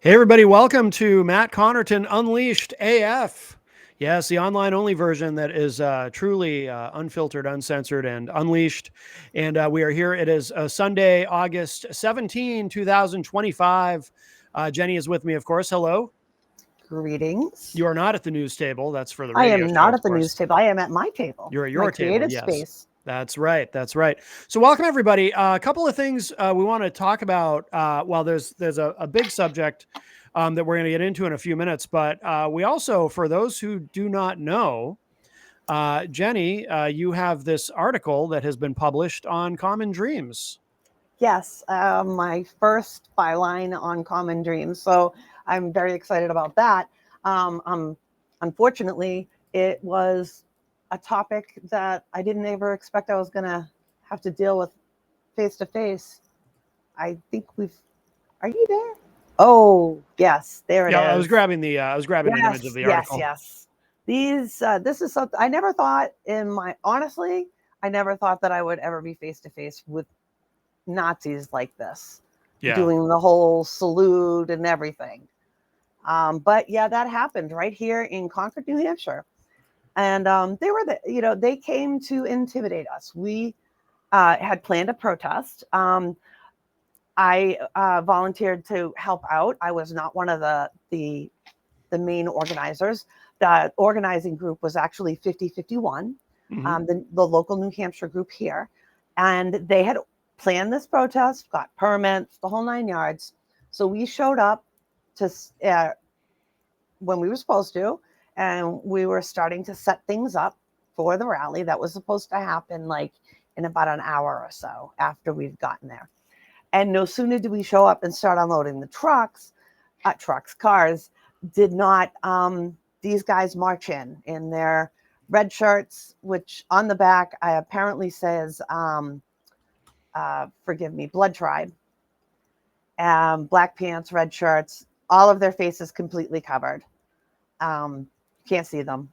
Hey, everybody, welcome to Matt Connarton Unleashed AF. Yes, the online only version that is truly unfiltered, uncensored, and unleashed. And we are here. It is Sunday, August 17, 2025. Jenny is with me, of course. Hello. Greetings. You are not at the news table. That's for the I radio am show, not of at the course. news table. I am at my table. You're at My your table, creative yes. space. That's right. That's right. So, welcome everybody. A couple of things we want to talk about. Well, there's a big subject that we're going to get into in a few minutes, but we also, for those who do not know, Jenny, you have this article that has been published on Common Dreams. Yes, my first byline on Common Dreams. So I'm very excited about that. Unfortunately, it was a topic that I didn't ever expect I was going to have to deal with face to face. I think Are you there? Oh, yes, there it Yeah, I is. was grabbing the image of Yes, the yes, article. yes. This is something I never thought honestly, I never thought that I would ever be face to face with Nazis like this, Yeah. doing the whole salute and everything. But yeah, that happened right here in Concord, New Hampshire. And they came to intimidate us. We had planned a protest. I volunteered to help out. I was not one of the main organizers. The organizing group was actually 5051, Mm-hmm. the local New Hampshire group here. And they had planned this protest, got permits, the whole 9 yards. So we showed up to when we were supposed to, and we were starting to set things up for the rally that was supposed to happen like in about an hour or so after we'd gotten there. And no sooner did we show up and start unloading the cars, did not these guys march in their red shirts, which on the back apparently says, forgive me, Blood Tribe, black pants, red shirts, all of their faces completely covered. Can't see them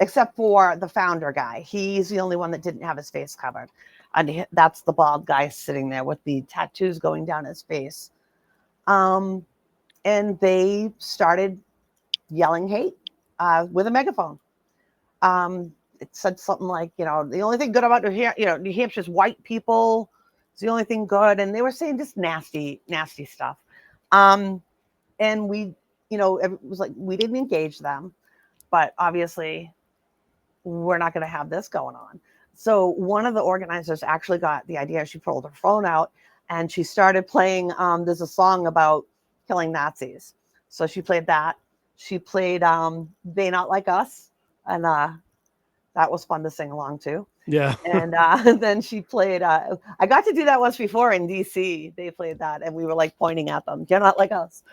except for the founder guy. He's the only one that didn't have his face covered. And that's the bald guy sitting there with the tattoos going down his face. And they started yelling hate with a megaphone. It said something like, the only thing good about New Hampshire's white people. It's the only thing good. And they were saying just nasty, nasty stuff. And we, it was like, we didn't engage them, but obviously we're not going to have this going on. So one of the organizers actually got the idea. She pulled her phone out and she started playing. There's a song about killing Nazis. So she played that. She played They Not Like Us. And that was fun to sing along to. Yeah. And then she played, I got to do that once before in DC. They played that and we were like pointing at them. You're not like us,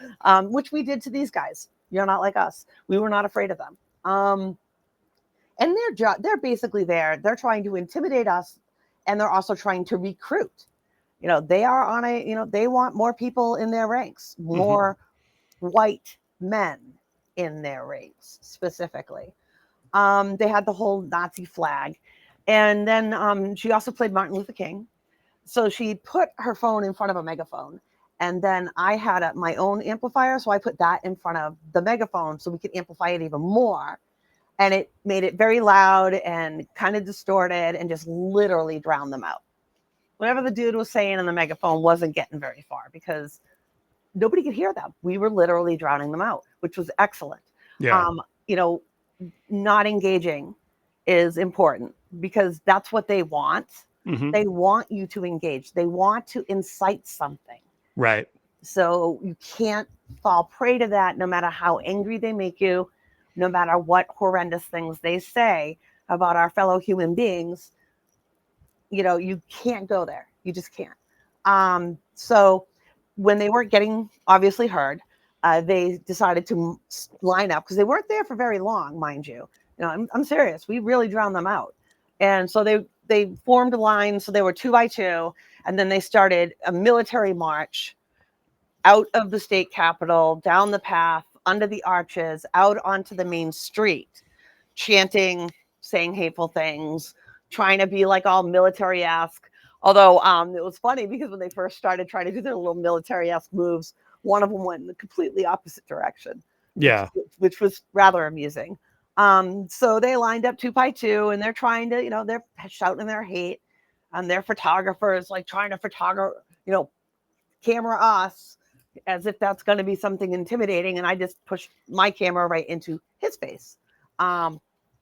which we did to these guys. You're not like us. We were not afraid of them. And they're basically there. They're trying to intimidate us, and they're also trying to recruit. They are on they want more people in their ranks, more white men in their ranks specifically. They had the whole Nazi flag, and then she also played Martin Luther King. So she put her phone in front of a megaphone, and then I had my own amplifier, so I put that in front of the megaphone so we could amplify it even more. And it made it very loud and kind of distorted and just literally drowned them out. Whatever the dude was saying in the megaphone wasn't getting very far because nobody could hear them. We were literally drowning them out, which was excellent. Yeah. Not engaging is important because that's what they want. Mm-hmm. They want you to engage. They want to incite something. Right. So you can't fall prey to that no matter how angry they make you, no matter what horrendous things they say about our fellow human beings. You can't go there. You just can't. So when they weren't getting obviously heard, they decided to line up because they weren't there for very long, mind you. I'm serious. We really drowned them out. And so they formed a line. So they were 2 by 2. And then they started a military march out of the state capitol, down the path, under the arches, out onto the main street, chanting, saying hateful things, trying to be like all military-esque. Although it was funny because when they first started trying to do their little military-esque moves, One of them went in the completely opposite direction, Yeah. which was rather amusing. So they lined up 2x2 and they're trying to, they're shouting their hate, and their photographers like trying to camera us as if that's going to be something intimidating. And I just pushed my camera right into his face.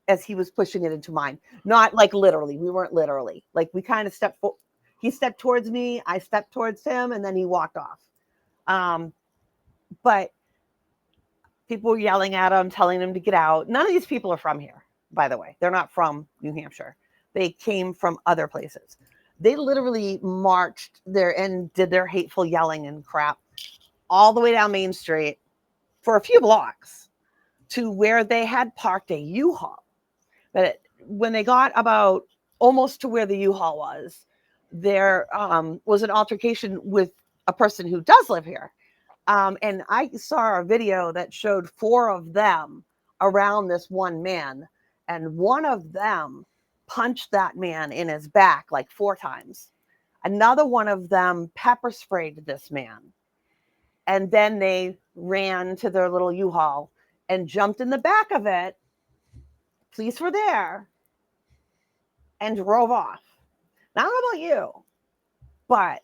As he was pushing it into mine. Not like literally. We weren't literally. Like we kind of he stepped towards me, I stepped towards him, and then he walked off. But people were yelling at him, telling him to get out. None of these people are from here, by the way. They're not from New Hampshire. They came from other places. They literally marched there and did their hateful yelling and crap all the way down Main Street for a few blocks to where they had parked a U-Haul. But when they got about almost to where the U-Haul was, there was an altercation with a person who does live here. And I saw a video that showed 4 of them around this one man. And one of them punched that man in his back like 4 times. Another one of them pepper sprayed this man. And then they ran to their little U-Haul and jumped in the back of it. Police were there and drove off. Now, I don't know about you, but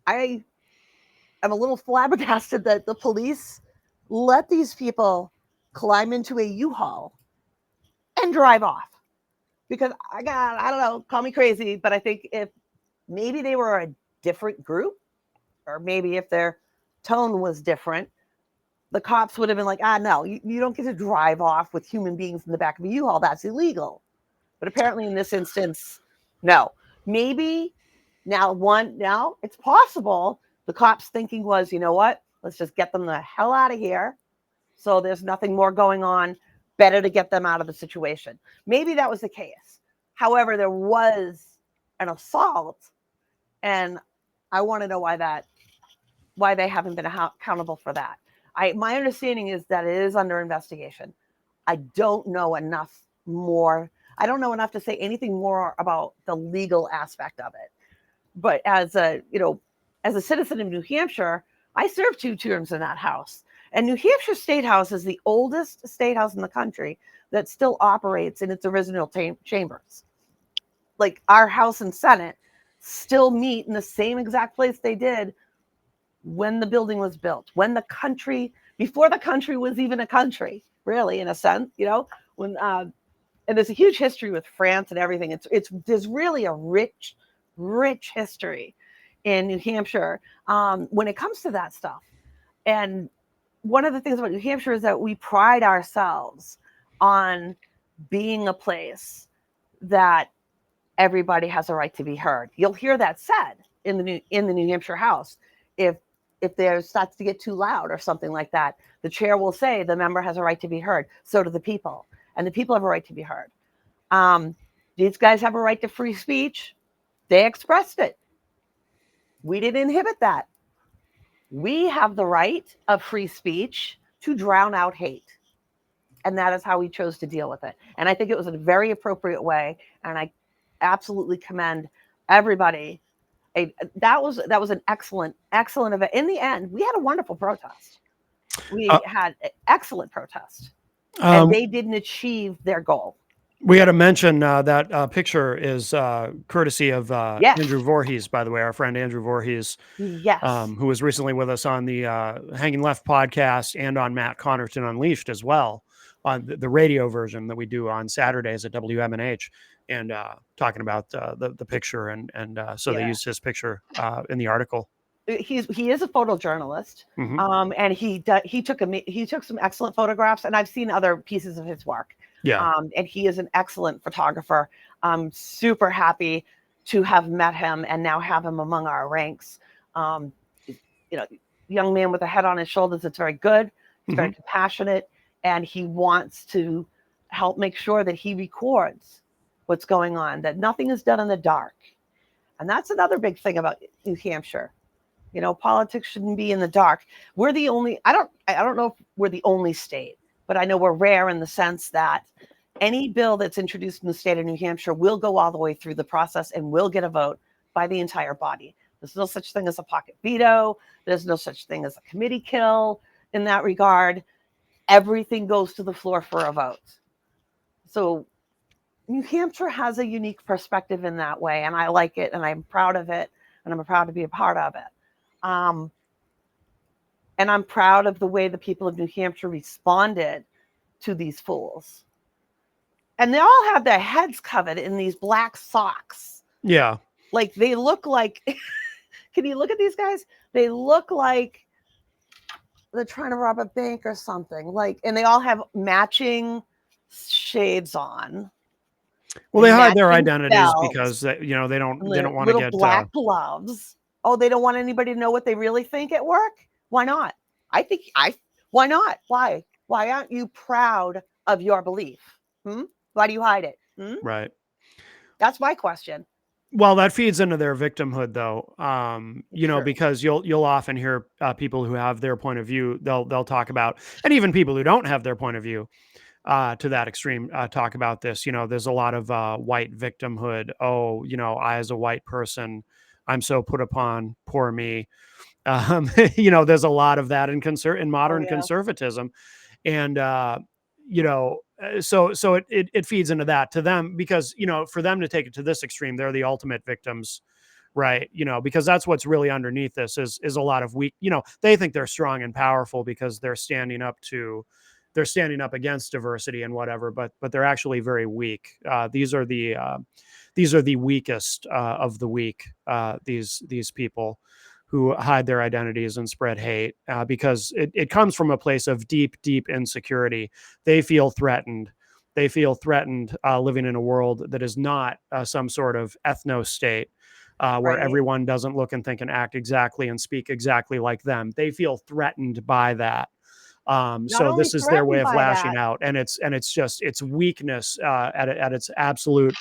I am a little flabbergasted that the police let these people climb into a U-Haul and drive off. Because I don't know, call me crazy, but I think if maybe they were a different group, or maybe if their tone was different, the cops would have been like, no, you don't get to drive off with human beings in the back of a U-Haul. That's illegal. But apparently in this instance, no. Maybe now it's possible the cops' thinking was, you know what? Let's just get them the hell out of here. So there's nothing more going on. Better to get them out of the situation. Maybe that was the case. However, there was an assault, and I want to know why they haven't been accountable for that. My understanding is that it is under investigation. I don't know enough more. I don't know enough to say anything more about the legal aspect of it. But as a citizen of New Hampshire, I served 2 terms in that house. And New Hampshire State House is the oldest state house in the country that still operates in its original chambers. Like our House and Senate still meet in the same exact place they did when the building was built, before the country was even a country, really, in a sense, when and there's a huge history with France and everything. There's really a rich history in New Hampshire when it comes to that stuff. And one of the things about New Hampshire is that we pride ourselves on being a place that everybody has a right to be heard. You'll hear that said in the New Hampshire House. If there starts to get too loud or something like that, the chair will say the member has a right to be heard. So do the people. And the people have a right to be heard. These guys have a right to free speech. They expressed it. We didn't inhibit that. We have the right of free speech to drown out hate. And that is how we chose to deal with it. And I think it was a very appropriate way. And I absolutely commend everybody. That was an excellent event. In the end, we had a wonderful protest. We had an excellent protest. And they didn't achieve their goal. We had to mention that picture is courtesy of Yes. Andrew Voorhees, by the way, our friend Andrew Voorhees, Yes. Who was recently with us on the Hanging Left podcast and on Matt Connarton Unleashed as well, on the radio version that we do on Saturdays at WMNH, and talking about the picture. And so they used his picture in the article. He is a photojournalist, and he took some excellent photographs, and I've seen other pieces of his work. Yeah. And he is an excellent photographer. I'm super happy to have met him and now have him among our ranks. Young man with a head on his shoulders. It's very good. He's very compassionate, and he wants to help make sure that he records what's going on, that nothing is done in the dark. And that's another big thing about New Hampshire. Politics shouldn't be in the dark. We're the only, I don't know if we're the only state, but I know we're rare in the sense that any bill that's introduced in the state of New Hampshire will go all the way through the process and will get a vote by the entire body. There's no such thing as a pocket veto. There's no such thing as a committee kill in that regard. Everything goes to the floor for a vote. So New Hampshire has a unique perspective in that way, and I like it, and I'm proud of it, and I'm proud to be a part of it. And I'm proud of the way the people of New Hampshire responded to these fools. And they all have their heads covered in these black socks. Yeah. Like they look like, can you look at these guys? They look like they're trying to rob a bank or something. Like, and they all have matching shades on. Well, they hide their matching identities belts, because they don't and want to little get black gloves. Oh, they don't want anybody to know what they really think at work? Why not? Why not? Why? Why aren't you proud of your belief? Why do you hide it? Right. That's my question. Well, that feeds into their victimhood, though. You know, True. because you'll often hear people who have their point of view. They'll talk about, and even people who don't have their point of view to that extreme talk about this. You know, there's a lot of white victimhood. Oh, you know, I as a white person, I'm so put upon. Poor me. You know, there's a lot of that in modern conservatism, and you know, so it feeds into that to them, because, you know, for them to take it to this extreme, they're the ultimate victims, right? You know, because that's what's really underneath this is a lot of weak. You know, they think they're strong and powerful because they're standing up against diversity and whatever, but they're actually very weak. These are the weakest of the weak. These people who hide their identities and spread hate because it comes from a place of deep insecurity. They feel threatened. They feel threatened living in a world that is not some sort of ethno state where everyone doesn't look and think and act exactly and speak exactly like them. They feel threatened by that. So this is their way of lashing out, and it's weakness at its absolute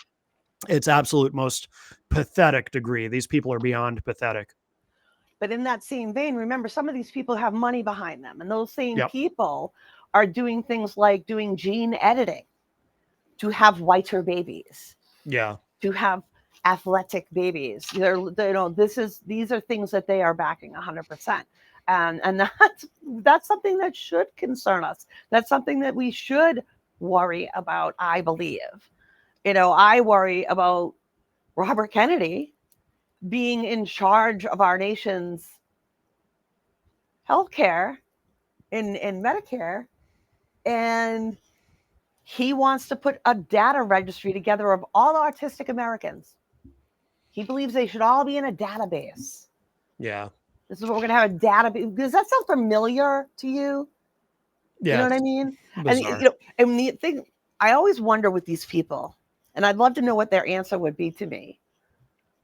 most pathetic degree. These people are beyond pathetic. But in that same vein, remember, some of these people have money behind them, and those same people are doing things like doing gene editing to have whiter babies. Yeah. To have athletic babies. These are things that they are backing 100%. And that's something that should concern us. That's something that we should worry about, I believe. You know, I worry about Robert Kennedy being in charge of our nation's healthcare in Medicare, and he wants to put a data registry together of all autistic Americans. He believes they should all be in a database. Yeah. This is what we're going to have a database. Does that sound familiar to you? Yeah. You know what I mean? Bizarre. And the thing, I always wonder with these people, and I'd love to know what their answer would be to me.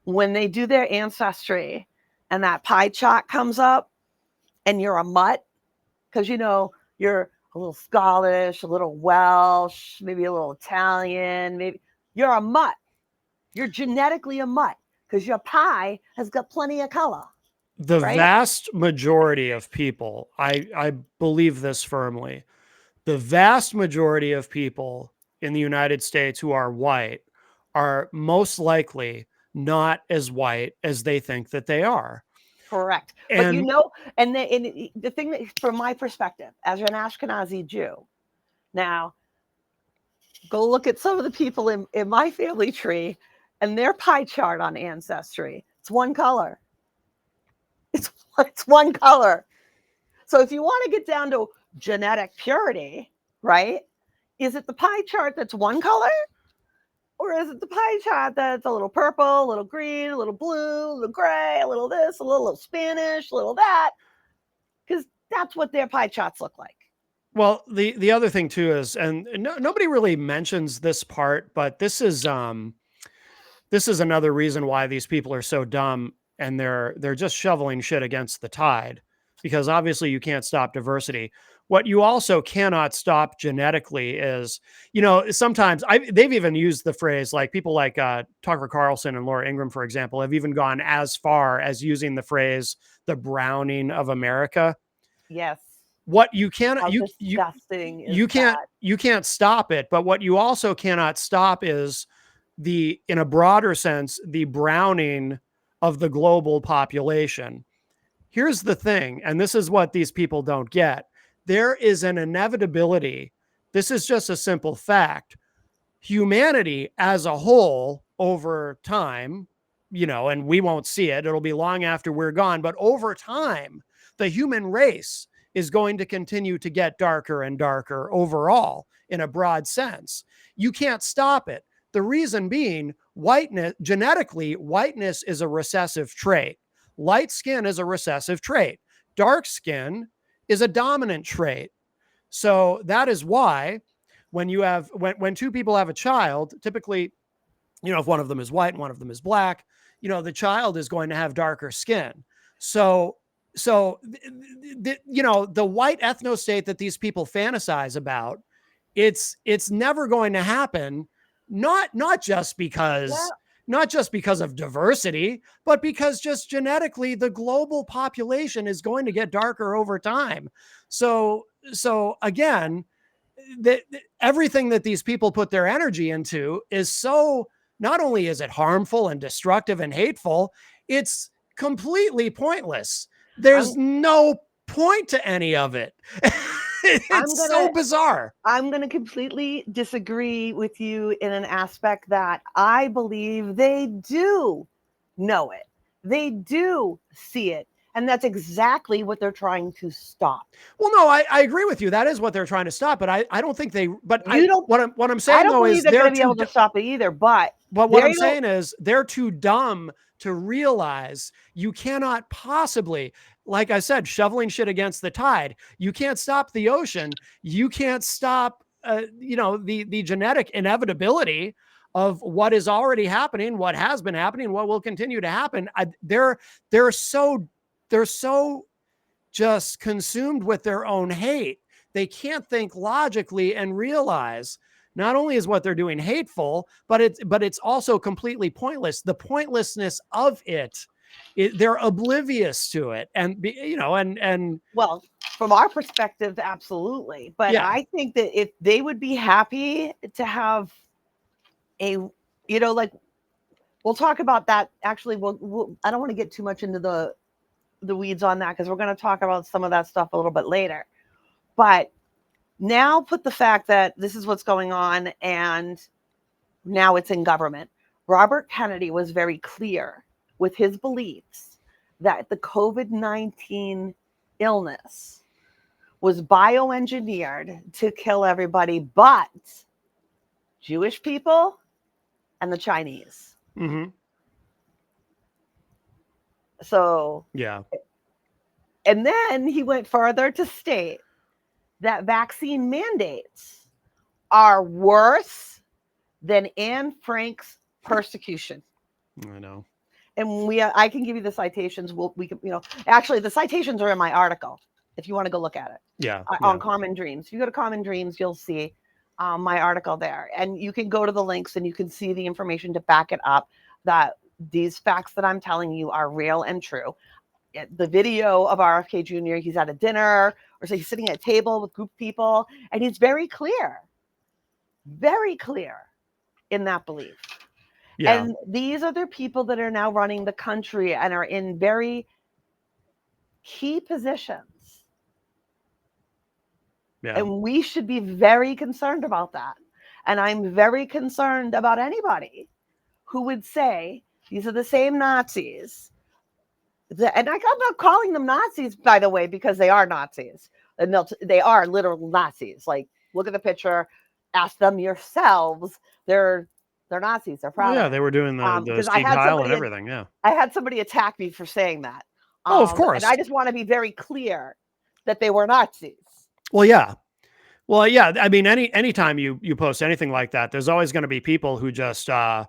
When they do their ancestry and that pie chart comes up and you're a mutt, because, you know, you're a little Scottish, a little Welsh, maybe a little Italian, maybe you're a mutt. You're genetically a mutt because your pie has got plenty of color. The vast majority of people, I believe this firmly, the vast majority of people in the United States who are white are most likely not as white as they think that they are. Correct. But you know, and the thing that, from my perspective, as an Ashkenazi Jew, now go look at some of the people in my family tree and their pie chart on Ancestry. It's one color. It's one color. So if you want to get down to genetic purity, right? Is it the pie chart that's one color? Or is it the pie chart that's a little purple, a little green, a little blue, a little gray, a little this, a little Spanish, a little that? Because that's what their pie charts look like. Well, the other thing too is, and nobody really mentions this part, but this is another reason why these people are so dumb, and they're just shoveling shit against the tide, because obviously you can't stop diversity. What you also cannot stop genetically is, you know, sometimes they've even used the phrase, like people like Tucker Carlson and Laura Ingraham, for example, have even gone as far as using the phrase "the browning of America." Yes. What you cannot, you can't stop it, but what you also cannot stop is in a broader sense, the browning of the global population. Here's the thing, and this is what these people don't get. There is an inevitability. This is just a simple fact. Humanity as a whole over time, and we won't see it. It'll be long after we're gone. But over time, the human race is going to continue to get darker and darker overall in a broad sense. You can't stop it. The reason being, whiteness, genetically, whiteness is a recessive trait. Light skin is a recessive trait. Dark skin is a dominant trait. So that is why when two people have a child, typically, if one of them is white and one of them is black, the child is going to have darker skin. So the white ethno state that these people fantasize about, it's never going to happen. Not just because of diversity, but because just genetically the global population is going to get darker over time. So again, everything that these people put their energy into is so, not only is it harmful and destructive and hateful, it's completely pointless. There's no point to any of it. It's so bizarre. I'm going to completely disagree with you in an aspect that I believe they do know it. They do see it. And that's exactly what they're trying to stop. Well, no, I agree with you. That is what they're trying to stop. But I don't think they. But what I'm saying though is they're going to be able to stop it either. But what I'm saying is they're too dumb to realize you cannot possibly, like I said, shoveling shit against the tide. You can't stop the ocean. You can't stop, the genetic inevitability of what is already happening, what has been happening, what will continue to happen. They're so just consumed with their own hate. They can't think logically and realize not only is what they're doing hateful, but it's also completely pointless. The pointlessness of it, they're oblivious to it. And, well, from our perspective, absolutely. But yeah. I think that if they would be happy to have we'll talk about that. Actually, I don't want to get too much into the weeds on that because we're going to talk about some of that stuff a little bit later. But now put the fact that this is what's going on and now it's in government. Robert Kennedy was very clear with his beliefs that the COVID-19 illness was bioengineered to kill everybody but Jewish people and the Chinese. Mm-hmm. So, yeah. And then he went further to state that vaccine mandates are worse than Anne Frank's persecution. I know. And I can give you the citations. We can, actually the citations are in my article if you want to go look at it. Yeah. On Common Dreams. If you go to Common Dreams, you'll see my article there, and you can go to the links and you can see the information to back it up that these facts that I'm telling you are real and true. The video of RFK Jr., he's at a dinner or so he's sitting at a table with group of people, and he's very clear in that belief. Yeah. And these are the people that are now running the country and are in very key positions. Yeah. And we should be very concerned about that. And I'm very concerned about anybody who would say these are the same Nazis. And I'm not calling them Nazis, by the way, because they are Nazis. And they are literal Nazis. Like, look at the picture. Ask them yourselves. They're Nazis. They're proud. Yeah, they were doing the Steve Kyle and everything. Yeah. I had somebody attack me for saying that. Of course. And I just want to be very clear that they were Nazis. Well, yeah. I mean, anytime you post anything like that, there's always going to be people who just, I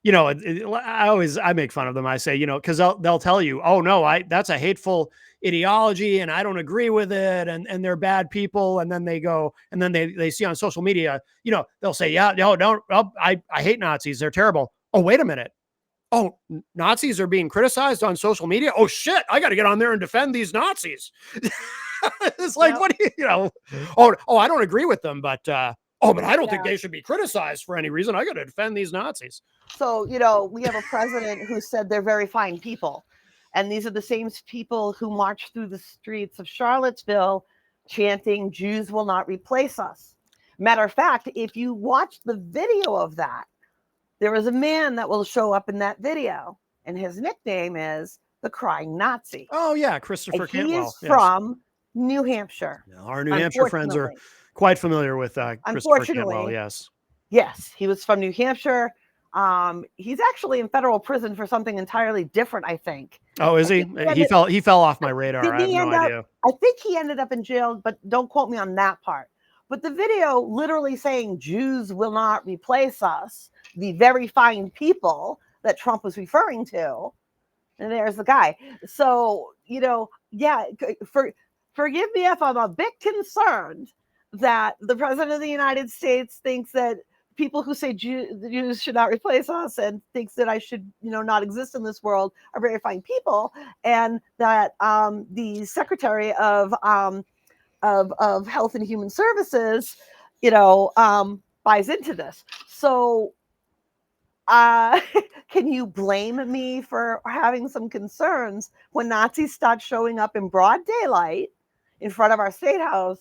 make fun of them. I say, because they'll tell you, oh no, that's a hateful ideology and I don't agree with it, and they're bad people. And then they go, and then they see on social media, they'll say, yeah, no, I hate Nazis. They're terrible. Oh, wait a minute. Oh, Nazis are being criticized on social media. Oh shit, I got to get on there and defend these Nazis. It's like, what do you? Oh, I don't agree with them, but Oh, but I don't think Yeah. they should be criticized for any reason. I got to defend these Nazis. So, we have a president who said they're very fine people. And these are the same people who marched through the streets of Charlottesville chanting, Jews will not replace us. Matter of fact, if you watch the video of that, there is a man that will show up in that video, and his nickname is the Crying Nazi. Oh, yeah, Christopher And he Cantwell. is from New Hampshire. Yeah, our New Hampshire friends are quite familiar with Christopher Cantwell, yes. Yes, he was from New Hampshire. He's actually in federal prison for something entirely different, I think. Oh, is he? He fell off my radar. I have no idea. I think he ended up in jail, but don't quote me on that part. But the video literally saying Jews will not replace us, the very fine people that Trump was referring to. And there's the guy. So, yeah, forgive me if I'm a bit concerned that the president of the United States thinks that people who say Jews should not replace us and thinks that I should, not exist in this world are very fine people. And that the Secretary of Health and Human Services, buys into this. So can you blame me for having some concerns when Nazis start showing up in broad daylight in front of our state house,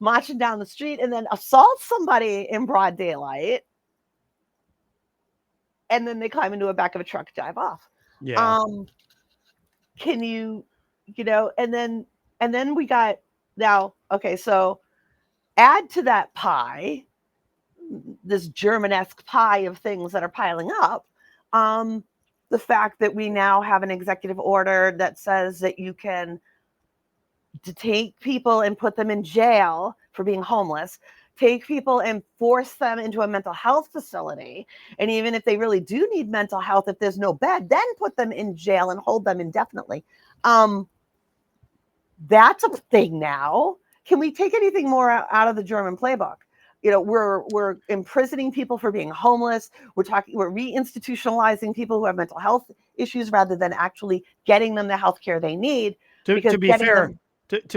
marching down the street, and then assault somebody in broad daylight, and then they climb into a back of a truck, drive off? Yeah. Can you, and then we got now. Okay, so add to that pie, this German-esque pie of things that are piling up, the fact that we now have an executive order that says that you can take people and put them in jail for being homeless, take people and force them into a mental health facility. And even if they really do need mental health, if there's no bed, then put them in jail and hold them indefinitely. That's a thing now. Can we take anything more out of the German playbook? We're imprisoning people for being homeless. We're reinstitutionalizing people who have mental health issues rather than actually getting them the health care they need. To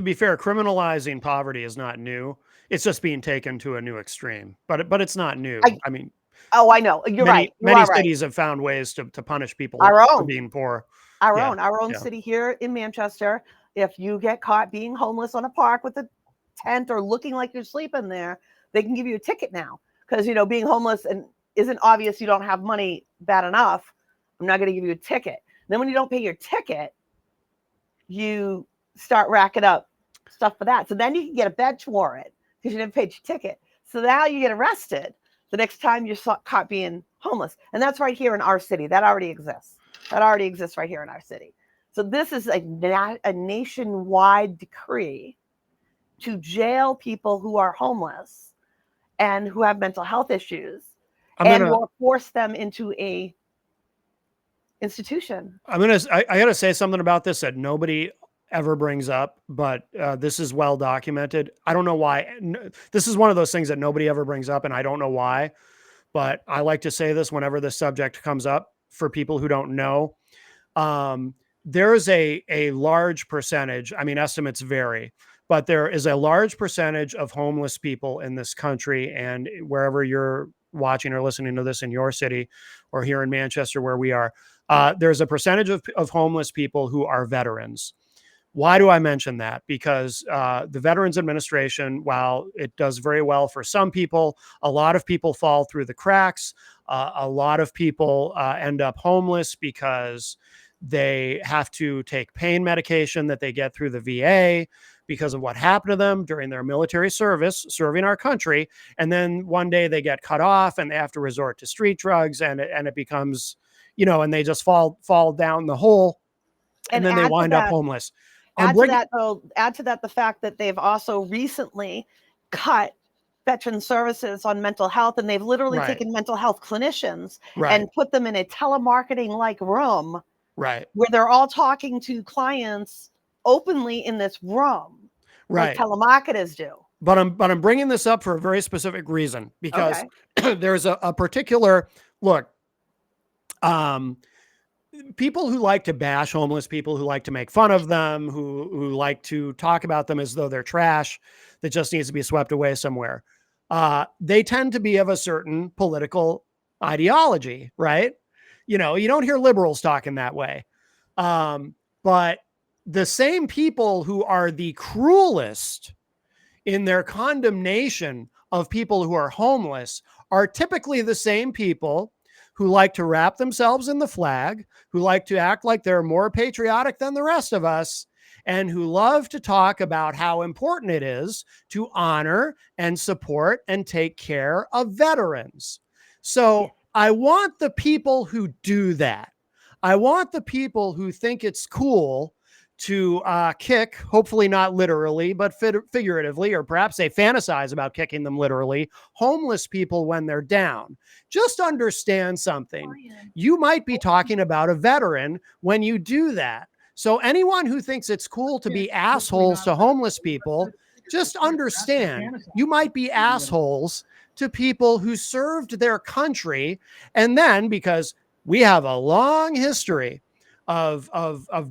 be fair, criminalizing poverty is not new. It's just being taken to a new extreme. But it's not new. I mean, I know. You're right. Many cities have found ways to punish people for being poor. Our own city here in Manchester. If you get caught being homeless on a park with a tent or looking like you're sleeping there, they can give you a ticket now because, being homeless and isn't obvious you don't have money bad enough. I'm not going to give you a ticket. Then when you don't pay your ticket, you start racking up stuff for that. So then you can get a bench warrant because you didn't pay your ticket. So now you get arrested the next time you're caught being homeless. And that's right here in our city. That already exists. That already exists right here in our city. So this is a nationwide decree to jail people who are homeless and who have mental health issues or force them into a institution. I got to say something about this that nobody ever brings up, but this is well documented. I don't know why. This is one of those things that nobody ever brings up, and I don't know why, but I like to say this whenever this subject comes up for people who don't know. There's a large percentage, estimates vary, but there is a large percentage of homeless people in this country, and wherever you're watching or listening to this in your city or here in Manchester where we are, there's a percentage of homeless people who are veterans. Why do I mention that? Because the Veterans Administration, while it does very well for some people, a lot of people fall through the cracks. A lot of people end up homeless because they have to take pain medication that they get through the VA because of what happened to them during their military service, serving our country. And then one day they get cut off and they have to resort to street drugs, and it becomes, and they just fall down the hole, and then they wind up homeless. Add to that the fact that they've also recently cut veteran services on mental health, and they've literally taken mental health clinicians and put them in a telemarketing-like room, where they're all talking to clients openly in this room, like telemarketers do. But I'm bringing this up for a very specific reason, because there's a particular look. People who like to bash homeless people, who like to make fun of them, who like to talk about them as though they're trash that just needs to be swept away somewhere. they tend to be of a certain political ideology, right? You know, you don't hear liberals talking that way. But the same people who are the cruelest in their condemnation of people who are homeless are typically the same people who like to wrap themselves in the flag, who like to act like they're more patriotic than the rest of us, and who love to talk about how important it is to honor and support and take care of veterans. So I want the people who do that. I want the people who think it's cool to kick, hopefully not literally, but figuratively, or perhaps they fantasize about kicking them literally, homeless people when they're down. Just understand something. You might be talking about a veteran when you do that. So anyone who thinks it's cool to be assholes to homeless people, just understand you might be assholes to people who served their country. And then, because we have a long history of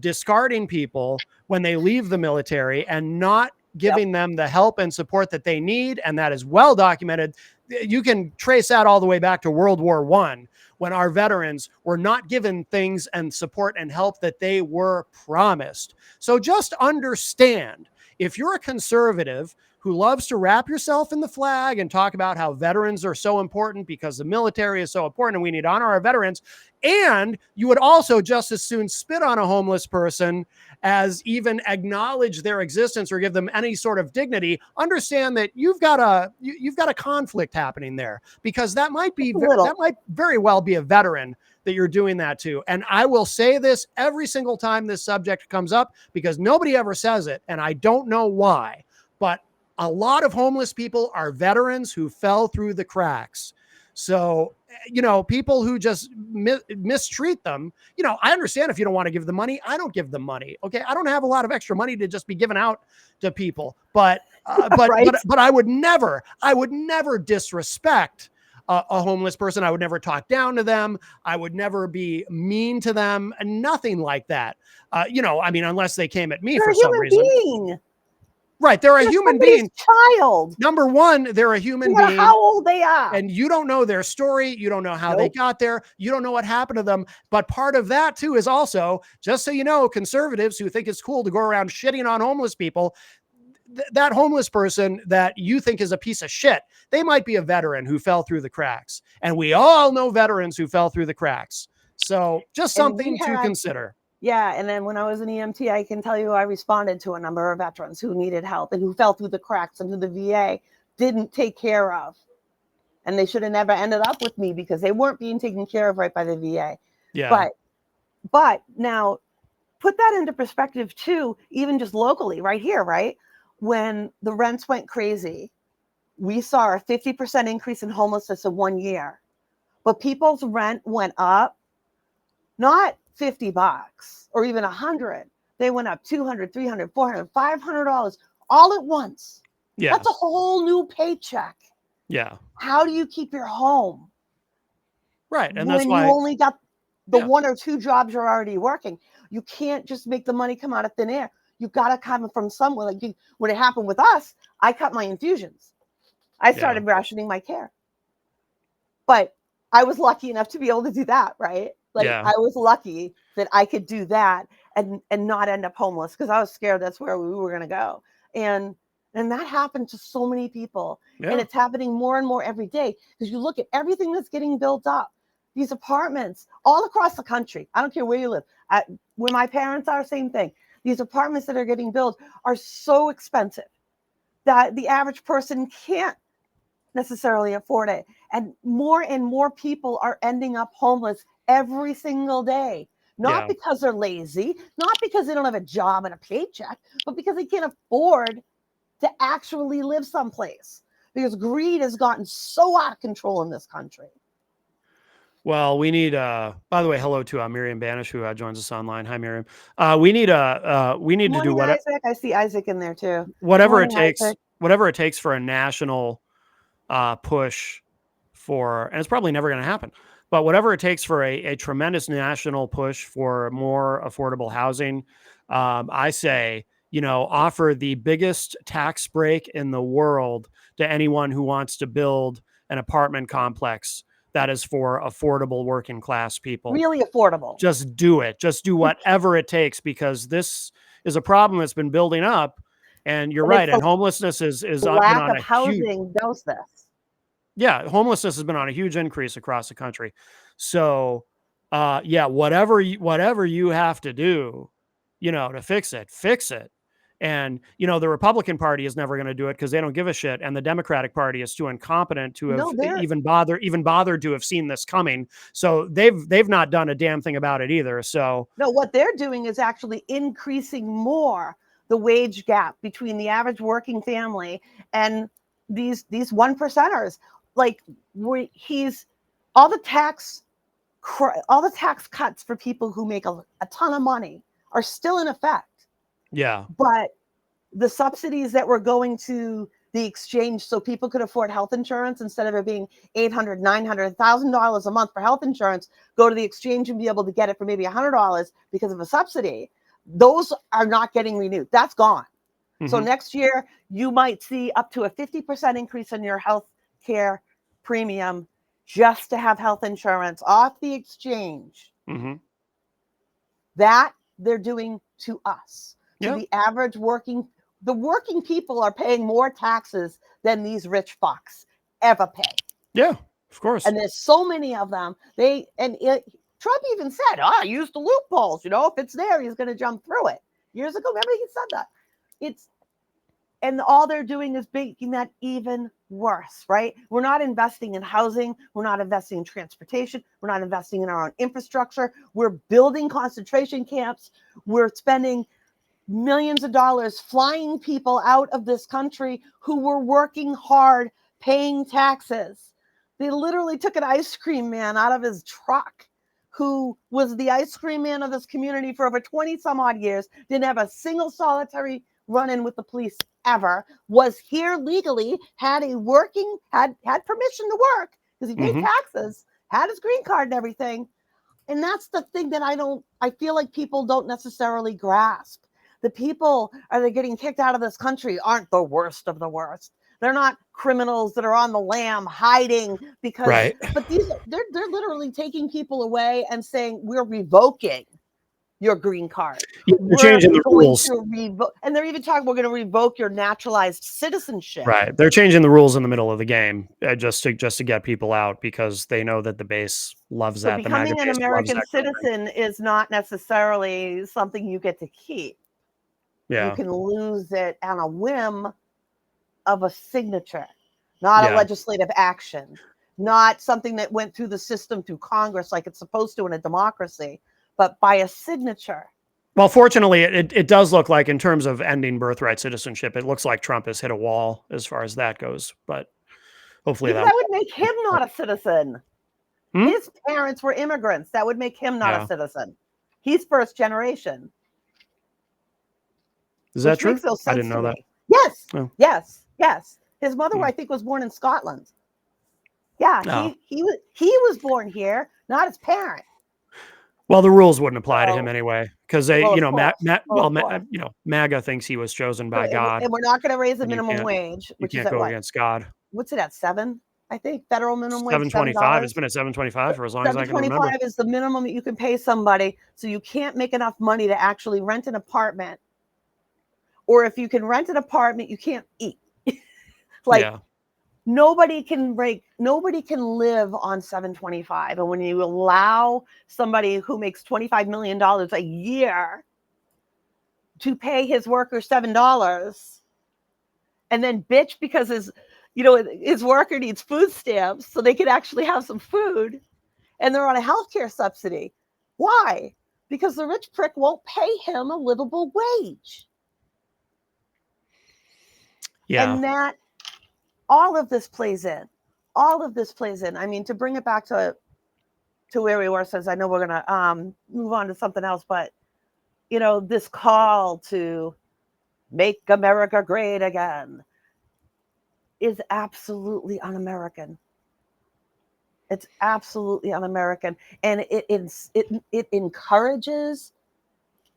discarding people when they leave the military and not giving them the help and support that they need, and that is well documented. You can trace that all the way back to World War I, when our veterans were not given things and support and help that they were promised. So just understand, if you're a conservative who loves to wrap yourself in the flag and talk about how veterans are so important because the military is so important and we need to honor our veterans, and you would also just as soon spit on a homeless person as even acknowledge their existence or give them any sort of dignity, understand that you've got a conflict happening there, because that might very well be a veteran that you're doing that to. And I will say this every single time this subject comes up, because nobody ever says it, and I don't know why, but a lot of homeless people are veterans who fell through the cracks. So, you know, people who just mistreat them, you know, I understand if you don't want to give them money, I don't give them money. Okay. I don't have a lot of extra money to just be given out to people, but I would never disrespect a homeless person. I would never talk down to them. I would never be mean to them, and nothing like that. You know, I mean, unless they came at me for some reason. Being. Right. They're a human being. Child. Number one, they're a human being. How old they are. And you don't know their story. You don't know how they got there. You don't know what happened to them. But part of that too is also, just so you know, conservatives who think it's cool to go around shitting on homeless people, that homeless person that you think is a piece of shit, they might be a veteran who fell through the cracks. And we all know veterans who fell through the cracks. So just something to consider. Yeah, and then when I was an EMT, I can tell you I responded to a number of veterans who needed help and who fell through the cracks and who the VA didn't take care of. And they should have never ended up with me because they weren't being taken care of right by the VA. Yeah. But now put that into perspective too, even just locally right here, right? When the rents went crazy, we saw a 50% increase in homelessness in 1 year. But people's rent went up, not $50 or even $100. They went up $200, $300, $400, $500 all at once. Yeah. That's a whole new paycheck. Yeah. How do you keep your home? Right. And when that's why you only got the one or two jobs you're already working. You can't just make the money come out of thin air. You got to come from somewhere. Like when it happened with us, I cut my infusions. I started rationing my care. But I was lucky enough to be able to do that, right? Like I was lucky that I could do that and not end up homeless, because I was scared that's where we were going to go. And that happened to so many people. Yeah. And it's happening more and more every day, because you look at everything that's getting built up, these apartments all across the country. I don't care where you live. Where my parents are, same thing. These apartments that are getting built are so expensive that the average person can't necessarily afford it. And more people are ending up homeless every single day. Not because they're lazy, not because they don't have a job and a paycheck, but because they can't afford to actually live someplace, because greed has gotten so out of control in this country. Well, we need, by the way, hello to Miriam Banish, who joins us online. Hi, Miriam. We need to do what Isaac. I see Isaac in there too. Whatever it takes for a national push for, and it's probably never going to happen, but whatever it takes for a tremendous national push for more affordable housing, I say offer the biggest tax break in the world to anyone who wants to build an apartment complex that is for affordable working class people. Really affordable. Just do it. Just do whatever it takes, because this is a problem that's been building up. And you're right. And homelessness is been lack on of a housing does this. Yeah, homelessness has been on a huge increase across the country. So, yeah, whatever you have to do, to fix it. And the Republican Party is never going to do it because they don't give a shit, and the Democratic Party is too incompetent to have No, they're even bothered to have seen this coming. So they've not done a damn thing about it either. So no, what they're doing is actually increasing more the wage gap between the average working family and these one percenters. Like he's all the tax cuts for people who make a ton of money are still in effect. yeah, But the subsidies that were going to the exchange so people could afford health insurance, instead of it being $800, $900, $1,000 a month for health insurance, go to the exchange and be able to get it for maybe $100 because of a subsidy. Those are not getting renewed. That's gone. Mm-hmm. So next year, you might see up to a 50% increase in your health care premium just to have health insurance off the exchange. Mm-hmm. That they're doing to us, to yep. the average working. The working people are paying more taxes than these rich fucks ever pay. Yeah, of course. And there's so many of them. Trump even said, use the loopholes. If it's there, he's going to jump through it. Years ago, remember he said that. And all they're doing is making that even worse, right? We're not investing in housing. We're not investing in transportation. We're not investing in our own infrastructure. We're building concentration camps. We're spending millions of dollars flying people out of this country who were working hard, paying taxes. They literally took an ice cream man out of his truck, who was the ice cream man of this community for over 20 some odd years, didn't have a single solitary run-in with the police ever, was here legally, had permission to work because he paid taxes, had his green card and everything. And that's the thing that I feel like people don't necessarily grasp. The people that are getting kicked out of this country aren't the worst of the worst. They're not criminals that are on the lam hiding because, right. But they're literally taking people away and saying, we're revoking your green card. Yeah, they're changing the rules. And they're even talking, we're going to revoke your naturalized citizenship. Right. They're changing the rules in the middle of the game just to get people out, because they know that the base loves that. Becoming an American citizen is not necessarily something you get to keep. Yeah. You can lose it on a whim of a signature, not a legislative action, not something that went through the system through Congress like it's supposed to in a democracy, but by a signature. Well, fortunately, it does look like, in terms of ending birthright citizenship, it looks like Trump has hit a wall as far as that goes. But hopefully that would make him not a citizen. His parents were immigrants. That would make him not a citizen. He's first generation. Is that true? Makes no sense I didn't know that. Yes. Oh. Yes. His mother, I think, was born in Scotland. Yeah, he was born here, not his parent. Well, the rules wouldn't apply to him anyway, because they, MAGA thinks he was chosen by God. And we're not going to raise the minimum wage. You can't go against God. What's it at, 7? I think federal minimum wage. $7.25. It's been at $7.25 for as long as I can remember. $7.25 is the minimum that you can pay somebody. So you can't make enough money to actually rent an apartment. Or if you can rent an apartment, you can't eat. Nobody can live on $7.25. And when you allow somebody who makes $25 million a year to pay his worker $7 and then bitch because his worker needs food stamps so they can actually have some food, and they're on a healthcare subsidy. Why? Because the rich prick won't pay him a livable wage. Yeah. And that all of this plays in. I mean, to bring it back to where we were, since I know we're going to move on to something else, but, this call to make America great again is absolutely un-American. It's absolutely un-American. And it encourages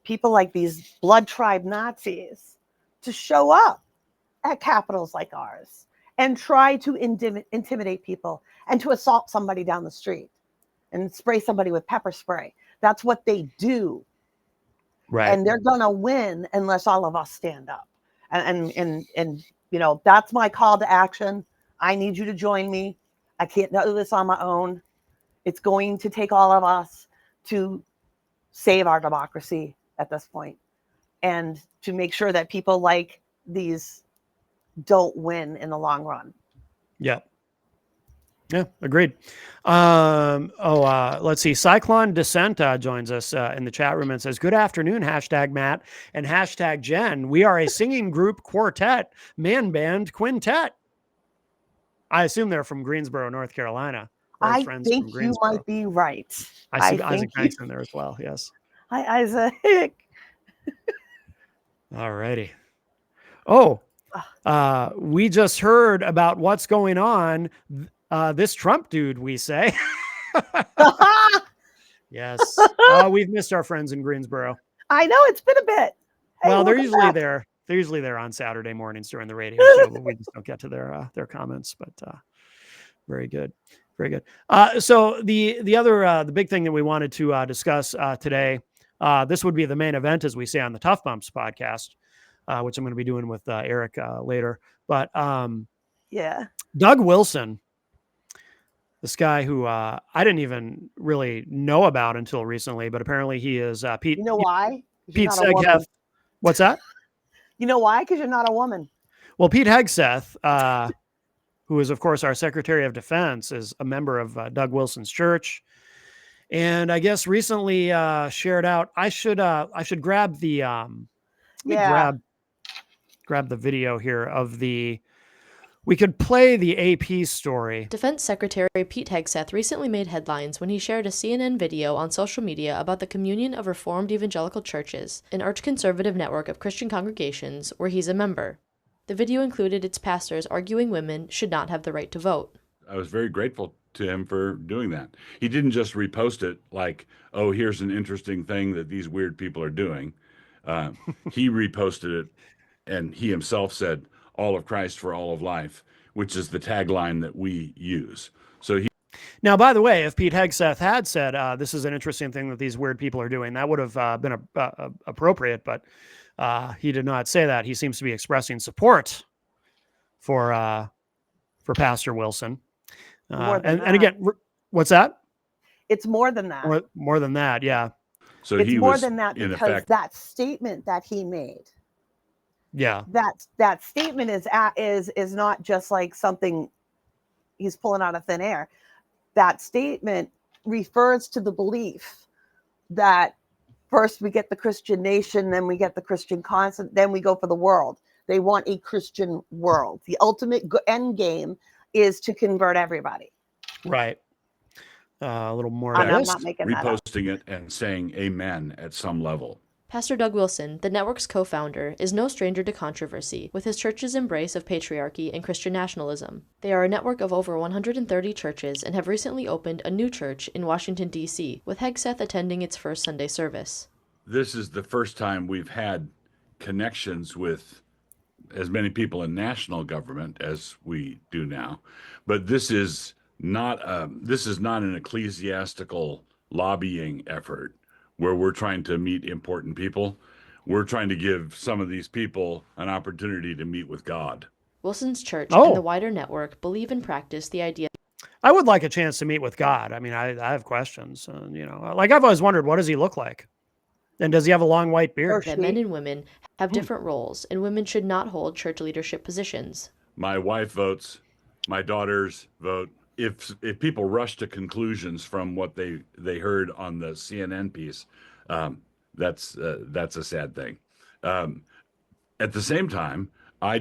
people like these blood tribe Nazis to show up at capitals like ours and try to intimidate people and to assault somebody down the street and spray somebody with pepper spray. That's what they do. Right. And they're going to win unless all of us stand up. And you know, that's my call to action. I need you to join me. I can't do this on my own. It's going to take all of us to save our democracy at this point and to make sure that people like these don't win in the long run. Yeah. Yeah, agreed. Let's see. Cyclone Descent joins us in the chat room and says, "Good afternoon, hashtag Matt and hashtag Jen. We are a singing group quartet, man band quintet." I assume they're from Greensboro, North Carolina. I think you might be right. I see Isaac Banks in there as well. Yes. Hi, Isaac. All righty. Oh, we just heard about what's going on. This Trump dude, we say. Yes. We've missed our friends in Greensboro. I know, it's been a bit. Hey, well, they're usually there. They're usually there on Saturday mornings during the radio show, but we just don't get to their comments. But very good. Very good. So the other the big thing that we wanted to discuss today, this would be the main event, as we say on the Tough Bumps podcast, which I'm going to be doing with Eric later. But yeah, Doug Wilson, this guy who I didn't even really know about until recently, but apparently he is Pete. You know why? Pete Hegseth. What's that? You know why? Because you're not a woman. Well, Pete Hegseth, who is, of course, our Secretary of Defense, is a member of Doug Wilson's church. And I guess recently shared out, I should grab the, grab the video here of we could play the AP story. Defense Secretary Pete Hegseth recently made headlines when he shared a CNN video on social media about the Communion of Reformed Evangelical Churches, an arch-conservative network of Christian congregations where he's a member. The video included its pastors arguing women should not have the right to vote. I was very grateful to him for doing that. He didn't just repost it like, oh, here's an interesting thing that these weird people are doing. He reposted it, and he himself said, all of Christ for all of life, which is the tagline that we use. So now, by the way, if Pete Hegseth had said, this is an interesting thing that these weird people are doing, that would have been appropriate, but he did not say that. He seems to be expressing support for Pastor Wilson. And again, what's that? It's more than that. More than that, yeah. So it's more than that because that statement that he made. Yeah. That statement is not just like something he's pulling out of thin air. That statement refers to the belief that first we get the Christian nation, then we get the Christian concept, then we go for the world. They want a Christian world. The ultimate end game is to convert everybody. Right. A little more. I'm not making reposting it and saying amen at some level. Pastor Doug Wilson, the network's co-founder, is no stranger to controversy with his church's embrace of patriarchy and Christian nationalism. They are a network of over 130 churches and have recently opened a new church in Washington, D.C., with Hegseth attending its first Sunday service. This is the first time we've had connections with as many people in national government as we do now, but this is not an ecclesiastical lobbying effort where we're trying to meet important people. We're trying to give some of these people an opportunity to meet with God. Wilson's church and the wider network believe and practice the idea. I would like a chance to meet with God. I mean, I have questions. Like I've always wondered, what does he look like? And does he have a long white beard? That men and women have different roles, and women should not hold church leadership positions. My wife votes. My daughters vote. If people rush to conclusions from what they heard on the CNN piece, that's a sad thing. At the same time, I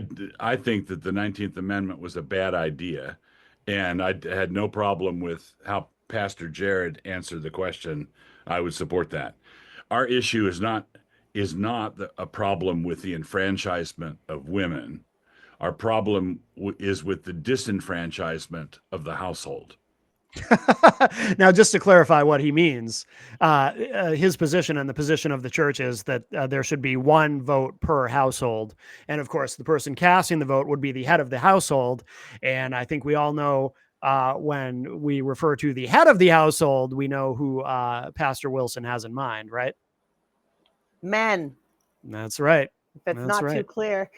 think that the 19th Amendment was a bad idea, and I had no problem with how Pastor Jared answered the question. I would support that. Our issue is not a problem with the enfranchisement of women. Our problem is with the disenfranchisement of the household. Now, just to clarify what he means, his position and the position of the church is that there should be one vote per household. And of course, the person casting the vote would be the head of the household. And I think we all know when we refer to the head of the household, we know who Pastor Wilson has in mind, right? Men. That's right. If it's That's not too right. clear.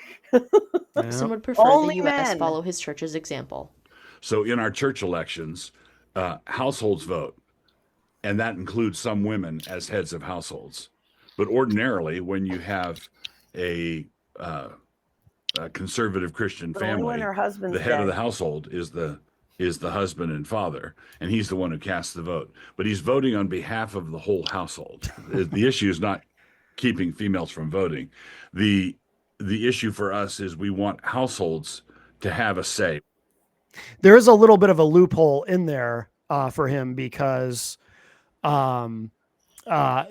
Wilson would prefer Only the U.S. men. follow his church's example. So in our church elections, households vote, and that includes some women as heads of households. But ordinarily, when you have a conservative Christian But only when family, her husband's the head of dead. the household is the husband and father, and he's the one who casts the vote. But he's voting on behalf of the whole household. The issue is not keeping females from voting. The issue for us is we want households to have a say. There is a little bit of a loophole in there for him because, because I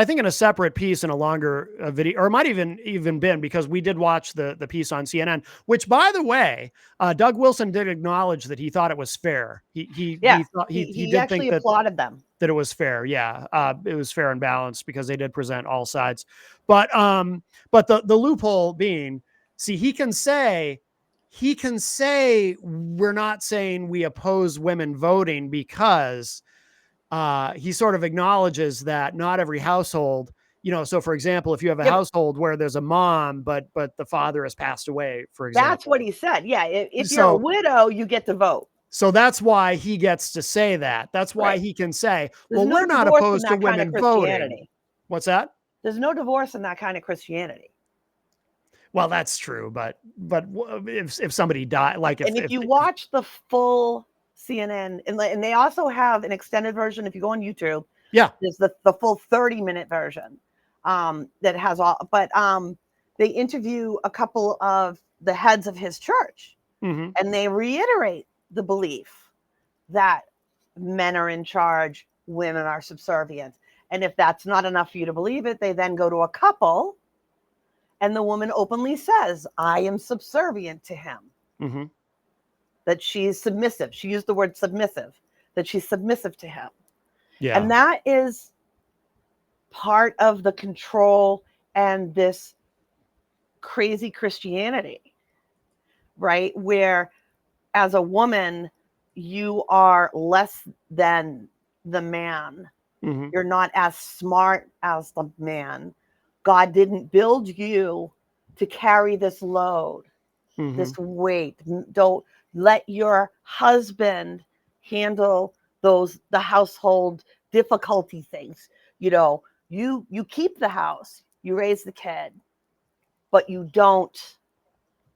think in a separate piece in a longer video, or it might even been because we did watch the piece on CNN, which, by the way, Doug Wilson did acknowledge that he thought it was fair. He did actually think that applauded them. that it was fair. Yeah. It was fair and balanced because they did present all sides. But the loophole being, see, he can say we're not saying we oppose women voting because he sort of acknowledges that not every household, so for example, if you have a household where there's a mom, but the father has passed away, for example. That's what he said. Yeah. If you're a widow, you get to vote. So that's why he gets to say that. That's why he can say, well, we're not opposed to women voting. What's that? There's no divorce in that kind of Christianity. Well, that's true, but if somebody died, like if you watch the full CNN, and they also have an extended version. If you go on YouTube, there's the full 30-minute version that has all. But they interview a couple of the heads of his church, and they reiterate the belief that men are in charge, women are subservient. And if that's not enough for you to believe it, they then go to a couple. And the woman openly says, I am subservient to him. That she's submissive. She used the word submissive, that she's submissive to him. Yeah. And that is part of the control and this crazy Christianity, right? Where as a woman, you are less than the man. You're not as smart as the man. God didn't build you to carry this load, this weight. Don't let your husband handle the household difficulty things. You keep the house, you raise the kid, but you don't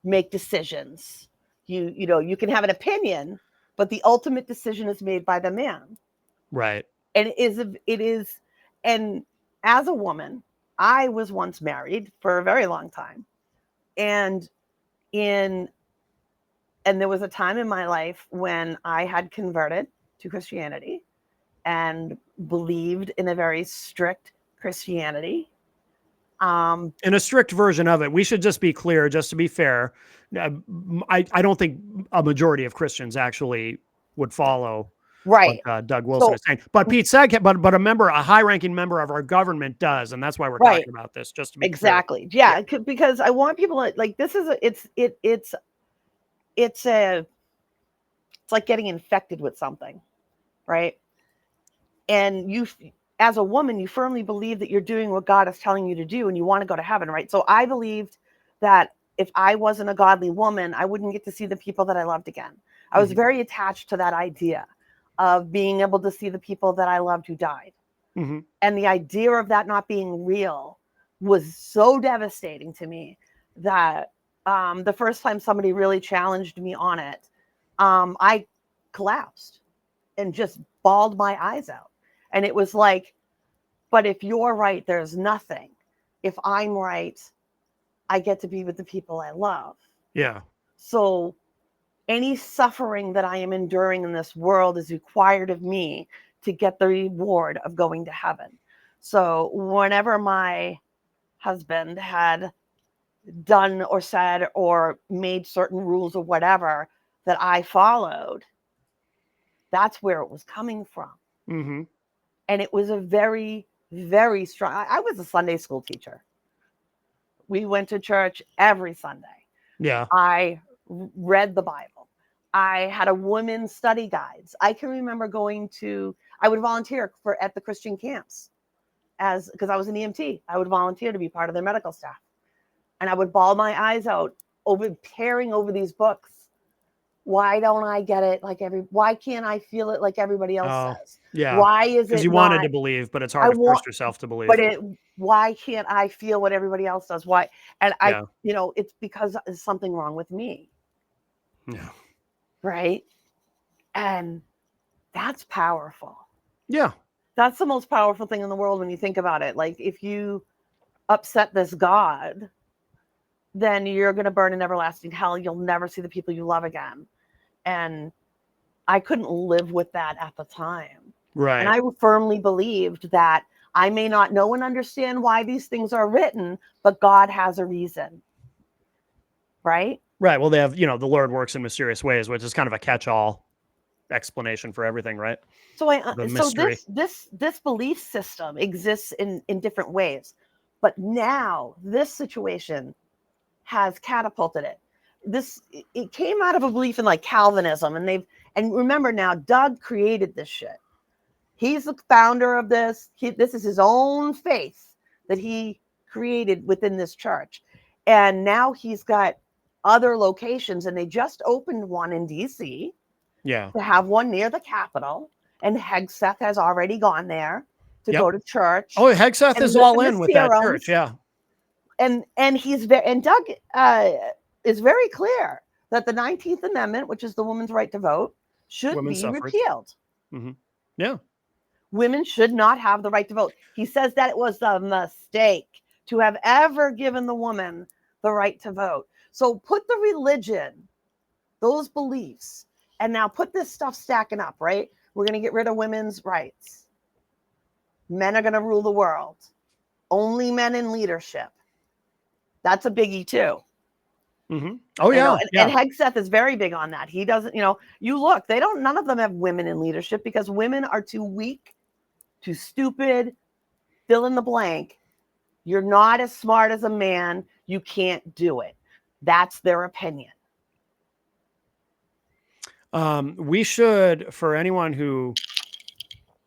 make decisions. You can have an opinion, but the ultimate decision is made by the man. Right. And it is, and as a woman, I was once married for a very long time. And there was a time in my life when I had converted to Christianity and believed in a very strict Christianity. In a strict version of it. We should just be clear, just to be fair. I don't think a majority of Christians actually would follow what Doug Wilson is saying. But Pete said, but a high-ranking member of our government does, and that's why we're talking about this. Just to be clear. Yeah, because I want people to, like, this is it's like getting infected with something, right? And you, as a woman, you firmly believe that you're doing what God is telling you to do, and you want to go to heaven, right? So I believed that if I wasn't a godly woman, I wouldn't get to see the people that I loved again. I was very attached to that idea of being able to see the people that I loved who died. And the idea of that not being real was so devastating to me that the first time somebody really challenged me on it, I collapsed and just bawled my eyes out. And it was like, but if you're right, there's nothing. If I'm right, I get to be with the people I love. Yeah. So any suffering that I am enduring in this world is required of me to get the reward of going to heaven. So whenever my husband had done or said or made certain rules or whatever that I followed, That's where it was coming from. Mm-hmm. And it was a very, very strong. I was a Sunday school teacher. We went to church every Sunday. Yeah. I read the Bible. I had a women's study guides. I can remember I would volunteer at the Christian camps because I was an EMT. I would volunteer to be part of their medical staff. And I would bawl my eyes out peering over these books. Why don't I get it why can't I feel it like everybody else says? Yeah. Why is it because you wanted to believe, but it's hard to force yourself to believe. But why can't I feel what everybody else does? Why? And it's because there's something wrong with me. Yeah. Right. And that's powerful. Yeah. That's the most powerful thing in the world when you think about it. Like, if you upset this God, then you're going to burn in everlasting hell. You'll never see the people you love again. And I couldn't live with that at the time. Right. And I firmly believed that I may not know and understand why these things are written, but God has a reason. Right? Right. Well, they have, the Lord works in mysterious ways, which is kind of a catch-all explanation for everything, right? So this belief system exists in different ways. But now this situation has catapulted it. It came out of a belief in like Calvinism, and remember now, Doug created this shit. He's the founder of this. This is his own faith that he created within this church. And now he's got other locations, and they just opened one in DC. Yeah. To have one near the Capitol, and Hegseth has already gone there to go to church. Oh, Hegseth is all in with that church. Yeah. And Doug is very clear that the 19th Amendment, which is the woman's right to vote, should be repealed. Mm-hmm. Yeah. Women should not have the right to vote. He says that it was a mistake to have ever given the woman the right to vote. So put the religion, those beliefs, and now put this stuff stacking up, right? We're going to get rid of women's rights. Men are going to rule the world. Only men in leadership. That's a biggie too. Mm-hmm. Oh yeah. And Hegseth is very big on that. He doesn't, you look, none of them have women in leadership because women are too weak, too stupid, fill in the blank. You're not as smart as a man. You can't do it. That's their opinion. We should, for anyone who,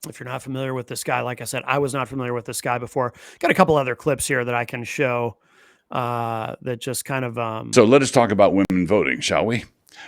if you're not familiar with this guy, like I said, I was not familiar with this guy before. Got a couple other clips here that I can show that just kind of. So let us talk about women voting, shall we?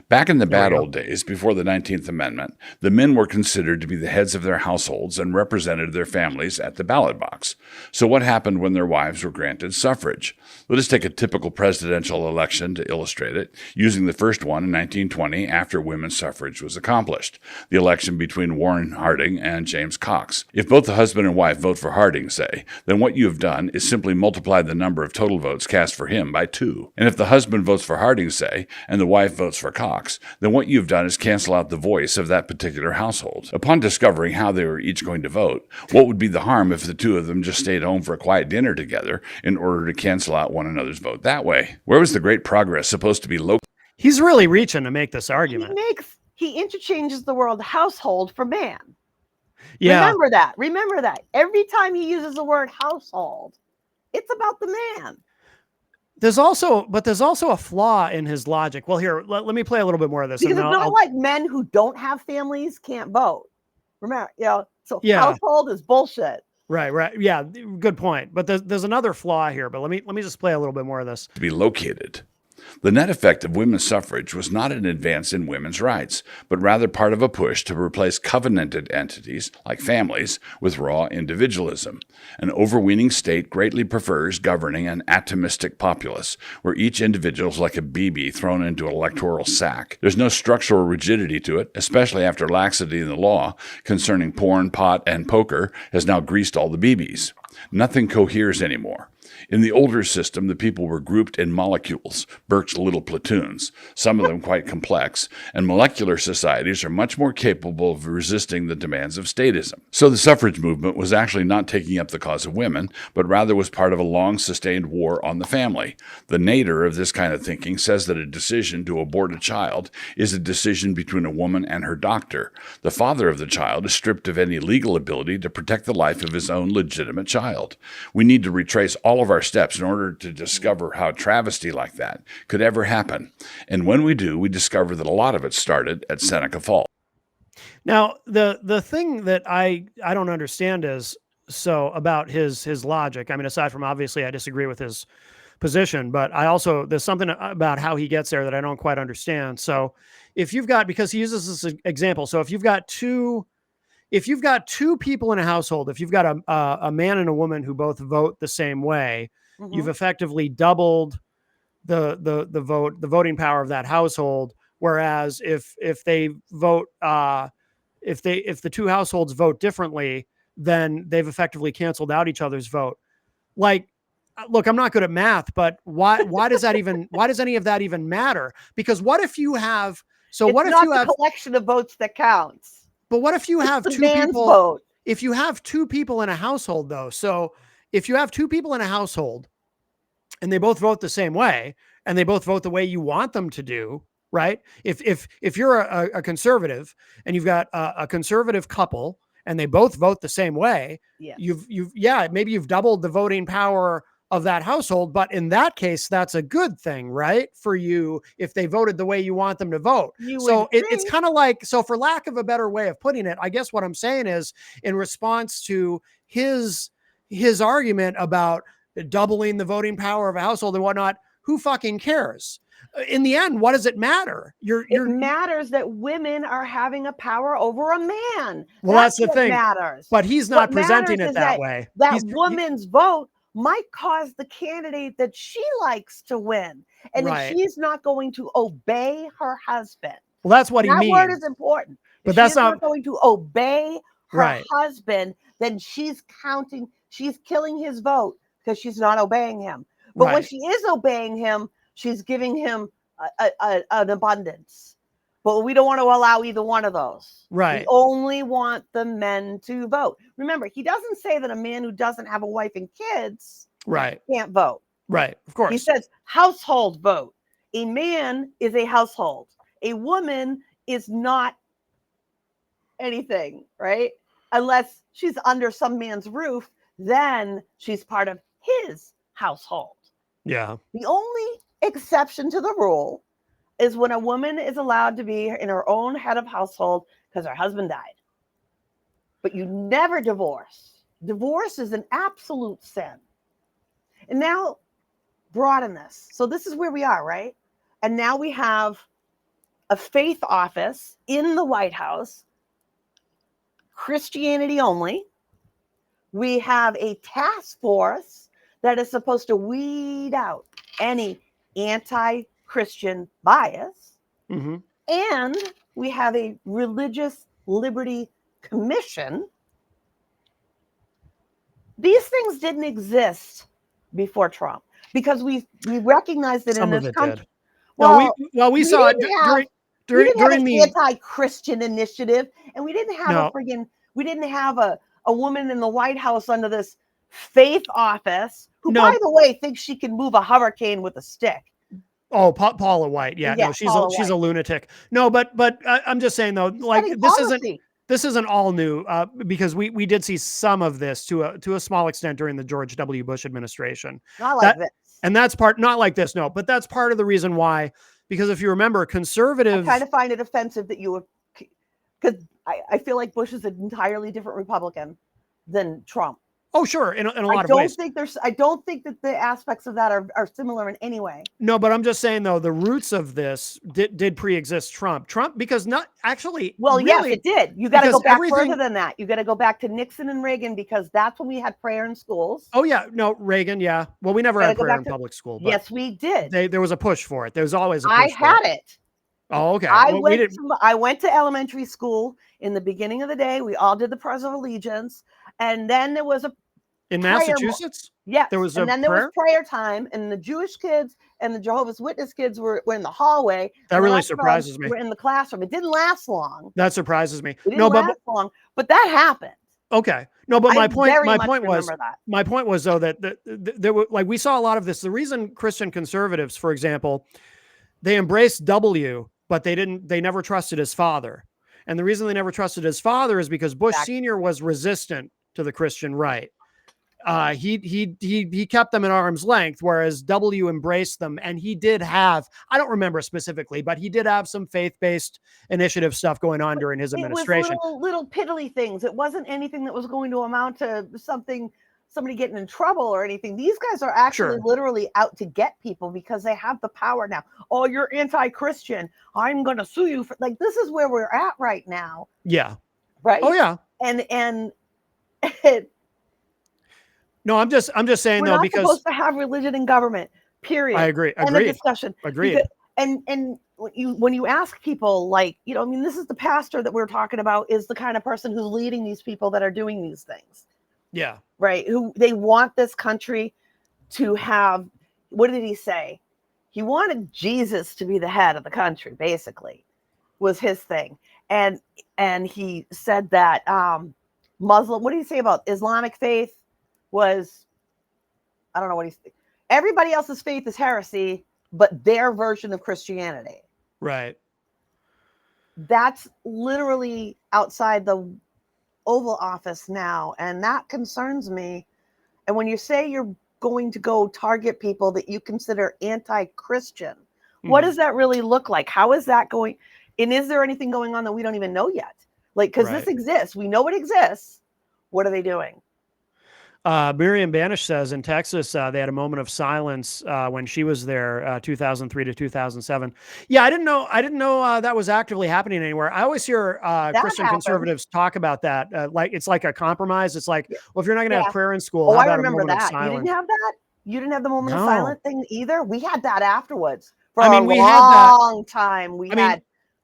Back in the bad old days, before the 19th Amendment, the men were considered to be the heads of their households and represented their families at the ballot box. So what happened when their wives were granted suffrage? Let us take a typical presidential election to illustrate it, using the first one in 1920 after women's suffrage was accomplished, the election between Warren Harding and James Cox. If both the husband and wife vote for Harding, say, then what you have done is simply multiply the number of total votes cast for him by 2. And if the husband votes for Harding, say, and the wife votes for Cox, then what you've done is cancel out the voice of that particular household. Upon discovering how they were each going to vote, what would be the harm if the two of them just stayed home for a quiet dinner together in order to cancel out one another's vote that way? Where was the great progress supposed to be located? He's really reaching to make this argument. He interchanges the word household for man. Yeah. Remember that. Every time he uses the word household, it's about the man. There's also a flaw in his logic. Well, here, let me play a little bit more of this. Because it's not like men who don't have families can't vote. Remember, household is bullshit. Right. Yeah, good point. But there's another flaw here. But let me just play a little bit more of this. To be located. The net effect of women's suffrage was not an advance in women's rights, but rather part of a push to replace covenanted entities, like families, with raw individualism. An overweening state greatly prefers governing an atomistic populace, where each individual is like a BB thrown into an electoral sack. There's no structural rigidity to it, especially after laxity in the law concerning porn, pot, and poker has now greased all the BBs. Nothing coheres anymore. In the older system, the people were grouped in molecules, Burke's little platoons, some of them quite complex, and molecular societies are much more capable of resisting the demands of statism. So the suffrage movement was actually not taking up the cause of women, but rather was part of a long-sustained war on the family. The nadir of this kind of thinking says that a decision to abort a child is a decision between a woman and her doctor. The father of the child is stripped of any legal ability to protect the life of his own legitimate child. We need to retrace all of our steps in order to discover how a travesty like that could ever happen. And when we do, we discover that a lot of it started at Seneca Falls. Now, the thing that I don't understand is about his logic. I mean, aside from obviously I disagree with his position, but there's something about how he gets there that I don't quite understand. So if you've got, because he uses this example, so if you've got two people in a household, if you've got a man and a woman who both vote the same way, you've effectively doubled the voting power of that household. Whereas if they vote, if the two households vote differently, then they've effectively canceled out each other's vote. Like, look, I'm not good at math, but why does any of that even matter? Because what if you have, the collection of votes that counts. But what if you have two people? Vote. If you have two people in a household, though, so if you have two people in a household and they both vote the same way and they both vote the way you want them to do, right? If you're a conservative and you've got a conservative couple and they both vote the same way, yes. Maybe you've doubled the voting power of that household, but in that case, that's a good thing, right? For you, if they voted the way you want them to vote. So it's kind of like, so for lack of a better way of putting it, I guess what I'm saying is in response to his argument about doubling the voting power of a household and whatnot, who fucking cares? In the end, what does it matter? It matters that women are having a power over a man. Well, that's the thing. Matters. But he's not presenting it that way. That woman's vote might cause the candidate that she likes to win. And if she's not going to obey her husband. Well, that's what he means. That word is important. But if that's not going to obey her right. husband, then she's killing his vote because she's not obeying him. But when she is obeying him, she's giving him an abundance. But we don't want to allow either one of those. Right. We only want the men to vote. Remember, he doesn't say that a man who doesn't have a wife and kids can't vote. Right. Of course. He says household vote. A man is a household. A woman is not anything, right? Unless she's under some man's roof, then she's part of his household. Yeah. The only exception to the rule is when a woman is allowed to be in her own head of household because her husband died. But you never divorce. Divorce is an absolute sin. And now, broaden this. So this is where we are, right? And now we have a faith office in the White House, Christianity only. We have a task force that is supposed to weed out any anti-Christian bias. Mm-hmm. And we have a religious liberty commission. These things didn't exist before Trump because we recognized that in this country. We saw it during the anti-Christian initiative, and we didn't have a woman in the White House under this faith office who, by the way, thinks she can move a hurricane with a stick. Oh, Paula White. Yeah, no, she's a lunatic. No, but I'm just saying though, like this isn't all new because we did see some of this to a small extent during the George W. Bush administration. Not like this. And that's not like this, no, but that's part of the reason why, because if you remember, conservatives. I kind of find it offensive that you would, because I feel like Bush is an entirely different Republican than Trump. Oh, sure. In a lot of ways. I don't think that the aspects of that are similar in any way. No, but I'm just saying, though, the roots of this did pre-exist Trump, because not actually. Well, really, yes, it did. You got to go back further than that. You got to go back to Nixon and Reagan because that's when we had prayer in schools. Oh, yeah. No, Reagan. Yeah. Well, we never had prayer in public school. But yes, we did. There was a push for it. There was always a push I had it. Oh, okay. I went to elementary school in the beginning of the day. We all did the Pledge of Allegiance. And then there was In prayer. Massachusetts? Yes. There was and a then there was prayer? prayer time, and the Jewish kids and the Jehovah's Witness kids were in the hallway. That and the really rest of them surprises me. were in the classroom. It didn't last long. That surprises me. It didn't No, last long, but that happened. okay. No, but I my very much point was, remember that. my point was though that there were, like, we saw a lot of this. The reason Christian conservatives, for example, they embraced W, but they never trusted his father. And the reason they never trusted his father is because Bush Sr. was resistant to the Christian right. He kept them at arm's length, whereas W embraced them. And he did have, I don't remember specifically, but he did have some faith-based initiative stuff going on during his administration. It was little piddly things. It wasn't anything that was going to amount to somebody getting in trouble or anything. These guys are actually literally out to get people because they have the power now. Oh, you're anti-Christian. I'm going to sue you for, like, this is where we're at right now. Yeah. Right. Oh yeah. And no, I'm just saying, we're though, not because supposed to have religion in government, period. I agree. And the discussion. Agreed. Because, and when you ask people, like, you know, I mean, this is the pastor that we're talking about is the kind of person who's leading these people that are doing these things. Yeah. Right. Who they want this country to have. What did he say? He wanted Jesus to be the head of the country, basically, was his thing. And he said that Muslim, what did he say about Islamic faith was, I don't know what he's, everybody else's faith is heresy, but their version of Christianity. Right. That's literally outside the Oval Office now, and that concerns me. And when you say you're going to go target people that you consider anti-Christian, what does that really look like? How is that going? And is there anything going on that we don't even know yet? Like, because this exists, we know it exists. What are they doing? Miriam Banish says in Texas, they had a moment of silence when she was there, 2003 to 2007. Yeah, I didn't know that was actively happening anywhere. I always hear Christian conservatives talk about that. Like, it's like a compromise. It's like, well, if you're not going to have prayer in school, how about a moment of silence? You didn't have that? You didn't have the moment of silence thing either? We had that afterwards. For I mean, we had that long time. We had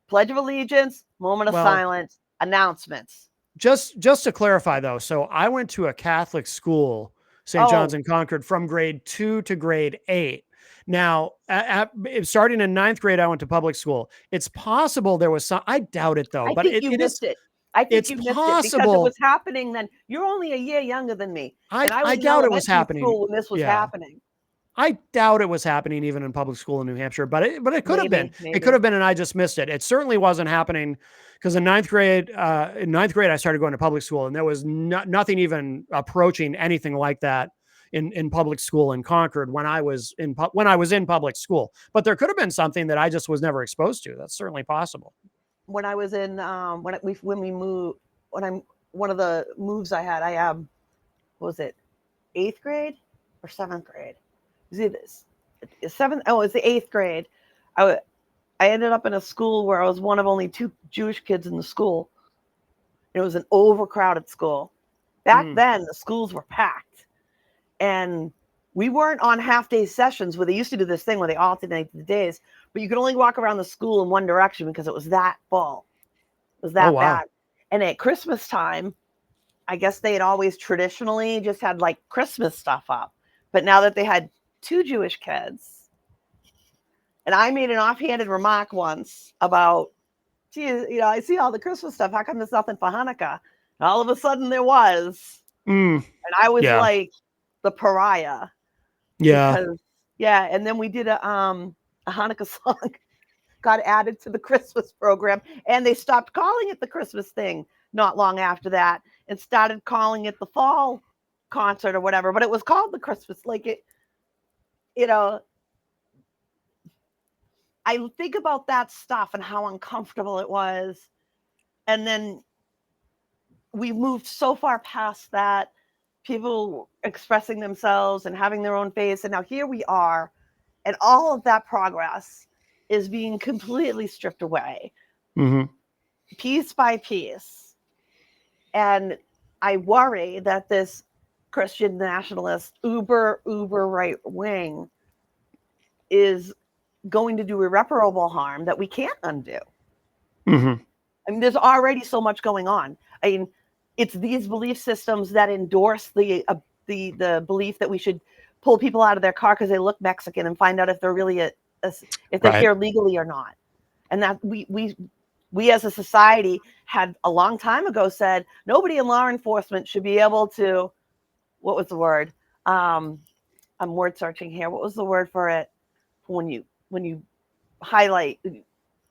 Pledge of Allegiance, moment of silence, announcements. Just to clarify, though, so I went to a Catholic school, St. John's in Concord, from grade 2 to grade 8. Now, starting in 9th grade, I went to public school. It's possible there was some, I doubt it, though. But you missed it. I think you missed it because it was happening then. You're only a year younger than me. I doubt it was happening when this was happening. I doubt it was happening even in public school in New Hampshire, but it could have been. Maybe. It could have been, and I just missed it. It certainly wasn't happening because in 9th grade, I started going to public school, and there was nothing even approaching anything like that in public school in Concord when I was in public school. But there could have been something that I just was never exposed to. That's certainly possible. When I was in when we moved, one of the moves I had, what was it, 8th grade or 7th grade? Was it 7th? Oh, it's the 8th grade. I ended up in a school where I was one of only 2 Jewish kids in the school. It was an overcrowded school. Back then, the schools were packed, and we weren't on half-day sessions where they used to do this thing where they alternated the days, but you could only walk around the school in one direction because it was that full. It was that bad. And at Christmas time, I guess they had always traditionally just had like Christmas stuff up, but now that they had 2 Jewish kids, and I made an offhanded remark once about, gee, I see all the Christmas stuff. How come there's nothing for Hanukkah? And all of a sudden there was. And I was like the pariah. Yeah. Because, and then we did a Hanukkah song got added to the Christmas program, and they stopped calling it the Christmas thing not long after that and started calling it the fall concert or whatever, but it was called the Christmas, like it, I think about that stuff and how uncomfortable it was. And then we moved so far past that, people expressing themselves and having their own face. And now here we are, and all of that progress is being completely stripped away, piece by piece. And I worry that this Christian nationalist, uber right wing is going to do irreparable harm that we can't undo. I mean, there's already so much going on. I mean, it's these belief systems that endorse the the belief that we should pull people out of their car because they look Mexican and find out if they're really if they're here legally or not. And that we as a society had a long time ago said nobody in law enforcement should be able to, what was the word? I'm word searching here. What was the word for it? When you highlight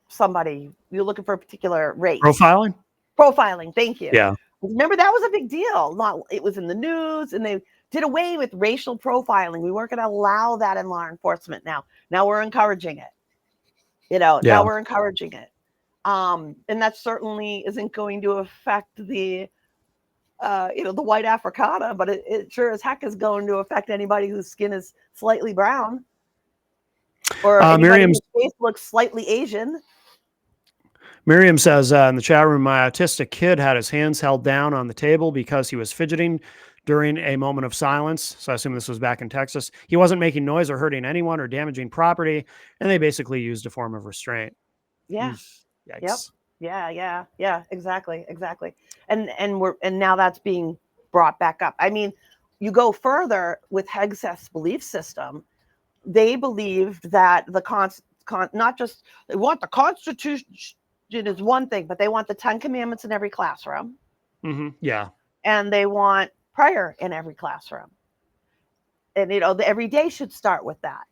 somebody, you're looking for a particular race. Profiling. Thank you. Yeah. Remember, that was a big deal. It was in the news, and they did away with racial profiling. We weren't going to allow that in law enforcement. Now we're encouraging it. Now we're encouraging it. And that certainly isn't going to affect the white Africana, but it sure as heck is going to affect anybody whose skin is slightly brown or anybody whose face looks slightly Asian. Miriam says in the chat room, my autistic kid had his hands held down on the table because he was fidgeting during a moment of silence. So I assume this was back in Texas. He wasn't making noise or hurting anyone or damaging property, and they basically used a form of restraint. Yeah. Yikes. Yep. Yeah. Exactly. And now that's being brought back up. I mean, you go further with Hegseth's belief system. They believed that not just they want the Constitution is one thing, but they want the 10 Commandments in every classroom. Mm-hmm. Yeah. And they want prayer in every classroom. And every day should start with that.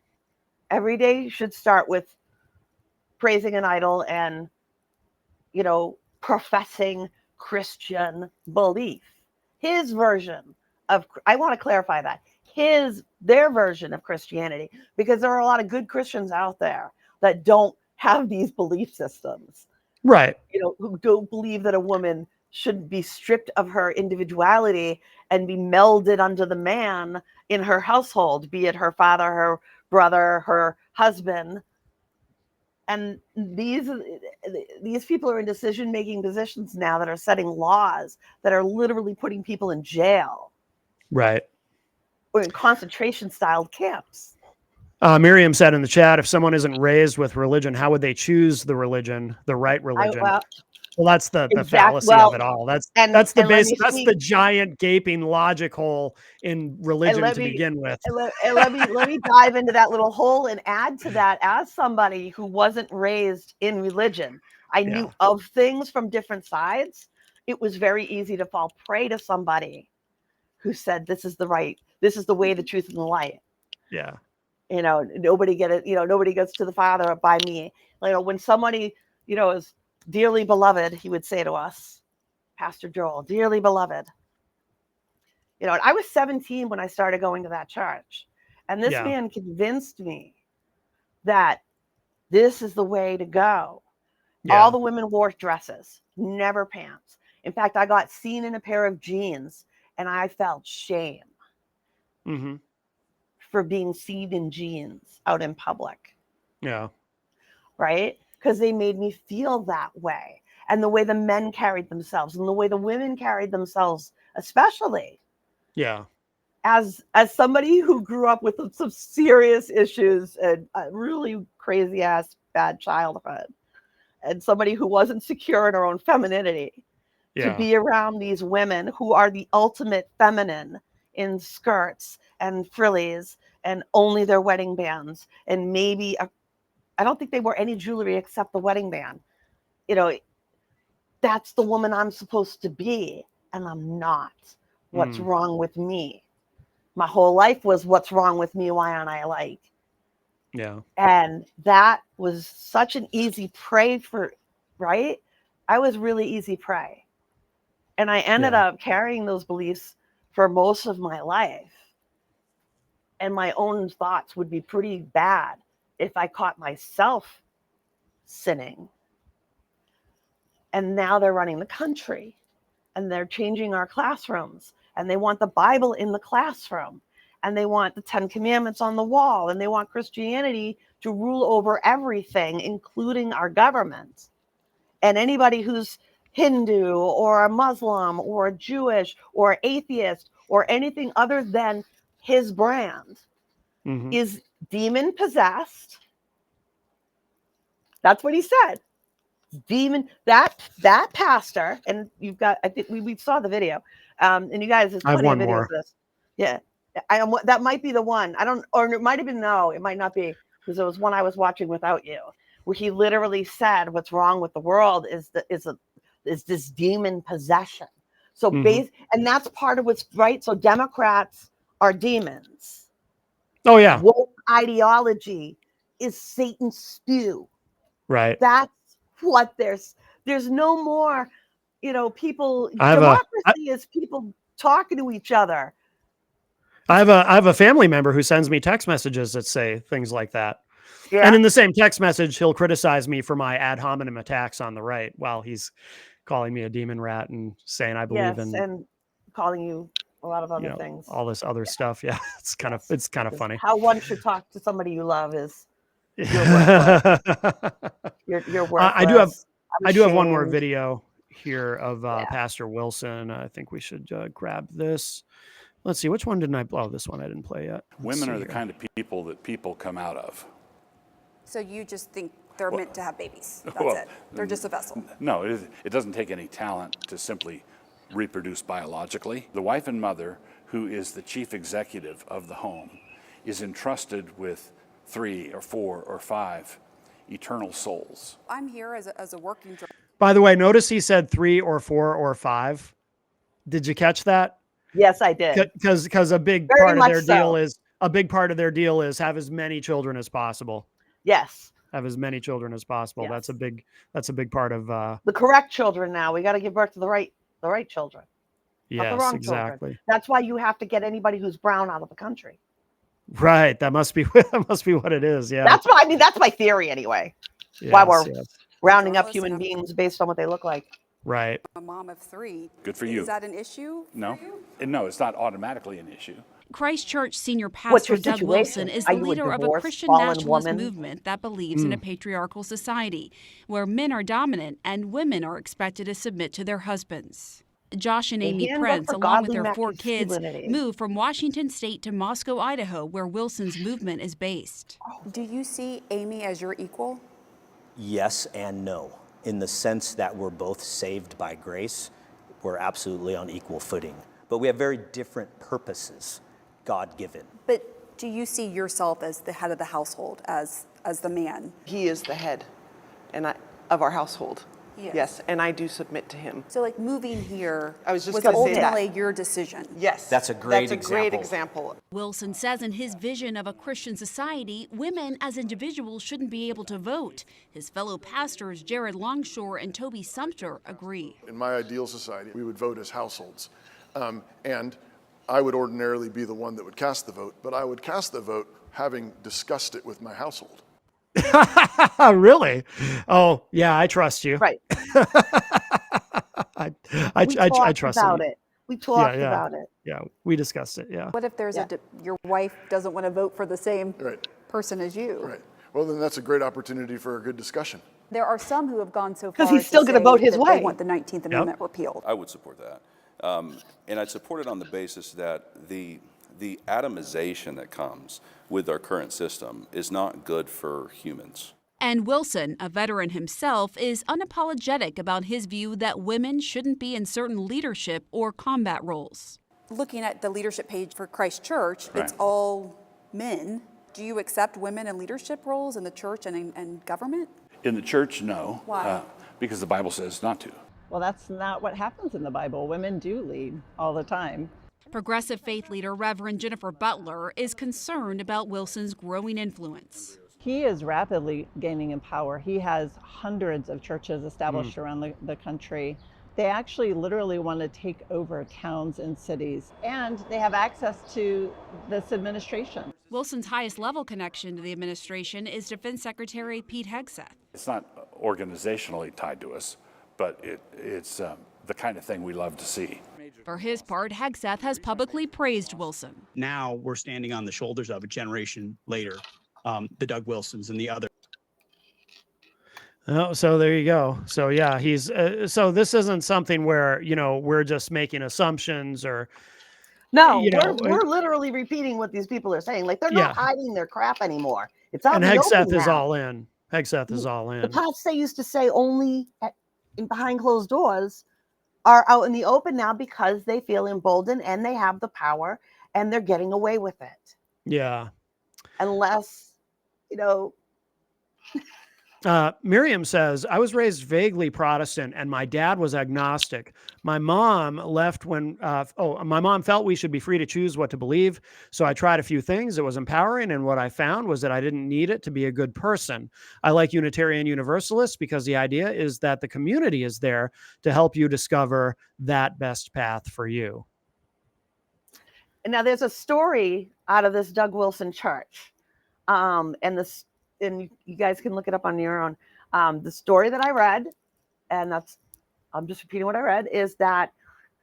Every day should start with praising an idol and professing Christian belief. His version of, I want to clarify that, their version of Christianity, because there are a lot of good Christians out there that don't have these belief systems. Right. Who don't believe that a woman should be stripped of her individuality and be melded under the man in her household, be it her father, her brother, her husband. And these people are in decision-making positions now that are setting laws that are literally putting people in jail. Right. Or in concentration-style camps. Miriam said in the chat, if someone isn't raised with religion, how would they choose the right religion? Well, that's the fallacy of it all. That's the basic. That's the giant gaping logic hole in religion to begin with. And let me dive into that little hole and add to that. As somebody who wasn't raised in religion, I knew of things from different sides. It was very easy to fall prey to somebody who said, "This is the way, the truth, and the light." Yeah. Nobody gets to the Father by me. When somebody, is dearly beloved, he would say to us, Pastor Joel, dearly beloved. And I was 17 when I started going to that church. And this man convinced me that this is the way to go. Yeah. All the women wore dresses, never pants. In fact, I got seen in a pair of jeans and I felt shame. Mm-hmm. For being seen in jeans out in public. Yeah. Right? Because they made me feel that way. And the way the men carried themselves and the way the women carried themselves, especially. Yeah. As somebody who grew up with some serious issues and a really crazy ass bad childhood, and somebody who wasn't secure in her own femininity, to be around these women who are the ultimate feminine in skirts and frillies and only their wedding bands and maybe I don't think they wore any jewelry except the wedding band. That's the woman I'm supposed to be, and I'm not. What's wrong with me? My whole life was what's wrong with me? Why aren't I alike? Yeah. And that was such an easy prey right? I was really easy prey. And I ended up carrying those beliefs for most of my life. And my own thoughts would be pretty bad if I caught myself sinning. And now they're running the country and they're changing our classrooms and they want the Bible in the classroom and they want the 10 Commandments on the wall and they want Christianity to rule over everything, including our government. And anybody who's Hindu or a Muslim or a Jewish or atheist or anything other than his brand is demon possessed. That's what he said. Demon, that pastor, and you've got, I think we saw the video, and you guys, there's plenty of videos of this. Yeah, that might be the one. I don't, or it might have been, no, it might not be, because it was one I was watching without you, where he literally said, "What's wrong with the world is this demon possession." So and that's part of what's right. So Democrats are demons. Oh yeah. Woke ideology is Satan's stew. Right. That's what there's no more, people. I Democracy is people talking to each other. I have a family member who sends me text messages that say things like that. Yeah. And in the same text message, he'll criticize me for my ad hominem attacks on the right while he's calling me a demon rat and saying I believe in, and calling you a lot of other things. all this other stuff. Yeah, it's kind of funny. How one should talk to somebody you love is you're worthless. You're worthless. I do have one more video here of Pastor Wilson. I think we should grab this. Let's see, which one didn't I? Oh, this one I didn't play yet. Women are the kind of people that people come out of. So you just think they're meant to have babies? That's well, it. They're just a vessel. No, it doesn't take any talent to simply reproduce biologically. The wife and mother, who is the chief executive of the home, is entrusted with 3 or 4 or 5 eternal souls. I'm here as a working. By the way, notice he said 3 or 4 or 5. Did you catch that? Yes, I did. Because a big part of their deal is have as many children as possible. Yes. Have as many children as possible. Yes. That's a big part of the correct children. Now we got to give birth to the right children. Not the wrong exactly. Children. That's why you have to get anybody who's brown out of the country. Right. That must be what it is. Yeah. That's my theory anyway. Why we're rounding up human beings based on what they look like. Right. A mom of 3. Good for you. Is that an issue? No. No, it's not automatically an issue. Christchurch senior pastor Doug Wilson is the leader of a Christian nationalist movement that believes in a patriarchal society where men are dominant and women are expected to submit to their husbands. Josh and Amy Prince, along with their 4 kids, moved from Washington State to Moscow, Idaho, where Wilson's movement is based. Do you see Amy as your equal? Yes and no. In the sense that we're both saved by grace, we're absolutely on equal footing. But we have very different purposes, God-given. But do you see yourself as the head of the household, as the man? He is the head of our household. Yes, and I do submit to him. So like moving here was ultimately your decision. Yes. That's a great example. Wilson says in his vision of a Christian society, women as individuals shouldn't be able to vote. His fellow pastors Jared Longshore and Toby Sumter agree. In my ideal society, we would vote as households. And I would ordinarily be the one that would cast the vote, but I would cast the vote having discussed it with my household. Really? Oh, yeah, I trust you. Right. I trust about it. We talked about it. Yeah, we discussed it. Yeah. What if there's your wife doesn't want to vote for the same person as you? Right. Well, then that's a great opportunity for a good discussion. There are some who have gone so far because he's still going to vote his way. They want the 19th Amendment repealed. I would support that. And I'd support it on the basis that the atomization that comes with our current system is not good for humans. And Wilson, a veteran himself, is unapologetic about his view that women shouldn't be in certain leadership or combat roles. Looking at the leadership page for Christ Church, it's all men. Do you accept women in leadership roles in the church and in government? In the church, no. Why? Because the Bible says not to. Well, that's not what happens in the Bible. Women do lead all the time. Progressive faith leader Reverend Jennifer Butler is concerned about Wilson's growing influence. He is rapidly gaining in power. He has hundreds of churches established around the country. They actually literally want to take over towns and cities, and they have access to this administration. Wilson's highest level connection to the administration is Defense Secretary Pete Hegseth. It's not organizationally tied to us, but it's the kind of thing we love to see. For his part, Hegseth has publicly praised Wilson. Now we're standing on the shoulders of a generation later, the Doug Wilsons and the other. Oh, so there you go. So yeah, he's so this isn't something where we're just making assumptions or. No, we're literally repeating what these people are saying. Like they're not hiding their crap anymore. It's out. And Hegseth is all in. Hegseth is all in. The pots they used to say only behind closed doors are out in the open now because they feel emboldened and they have the power and they're getting away with it. Yeah. Unless, Miriam says, I was raised vaguely Protestant and my dad was agnostic. My mom left when, my mom felt we should be free to choose what to believe. So I tried a few things. It was empowering. And what I found was that I didn't need it to be a good person. I like Unitarian Universalists because the idea is that the community is there to help you discover that best path for you. Now there's a story out of this Doug Wilson church. And you guys can look it up on your own. The story that I read, and I'm just repeating what I read, is that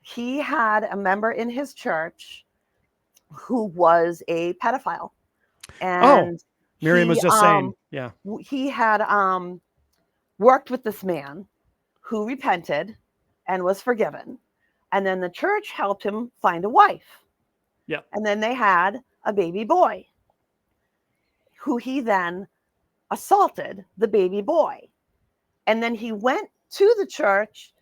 he had a member in his church who was a pedophile. And Miriam was just saying, yeah. He had worked with this man who repented and was forgiven. And then the church helped him find a wife. Yeah. And then they had a baby boy who he then assaulted the baby boy. And then he went to the church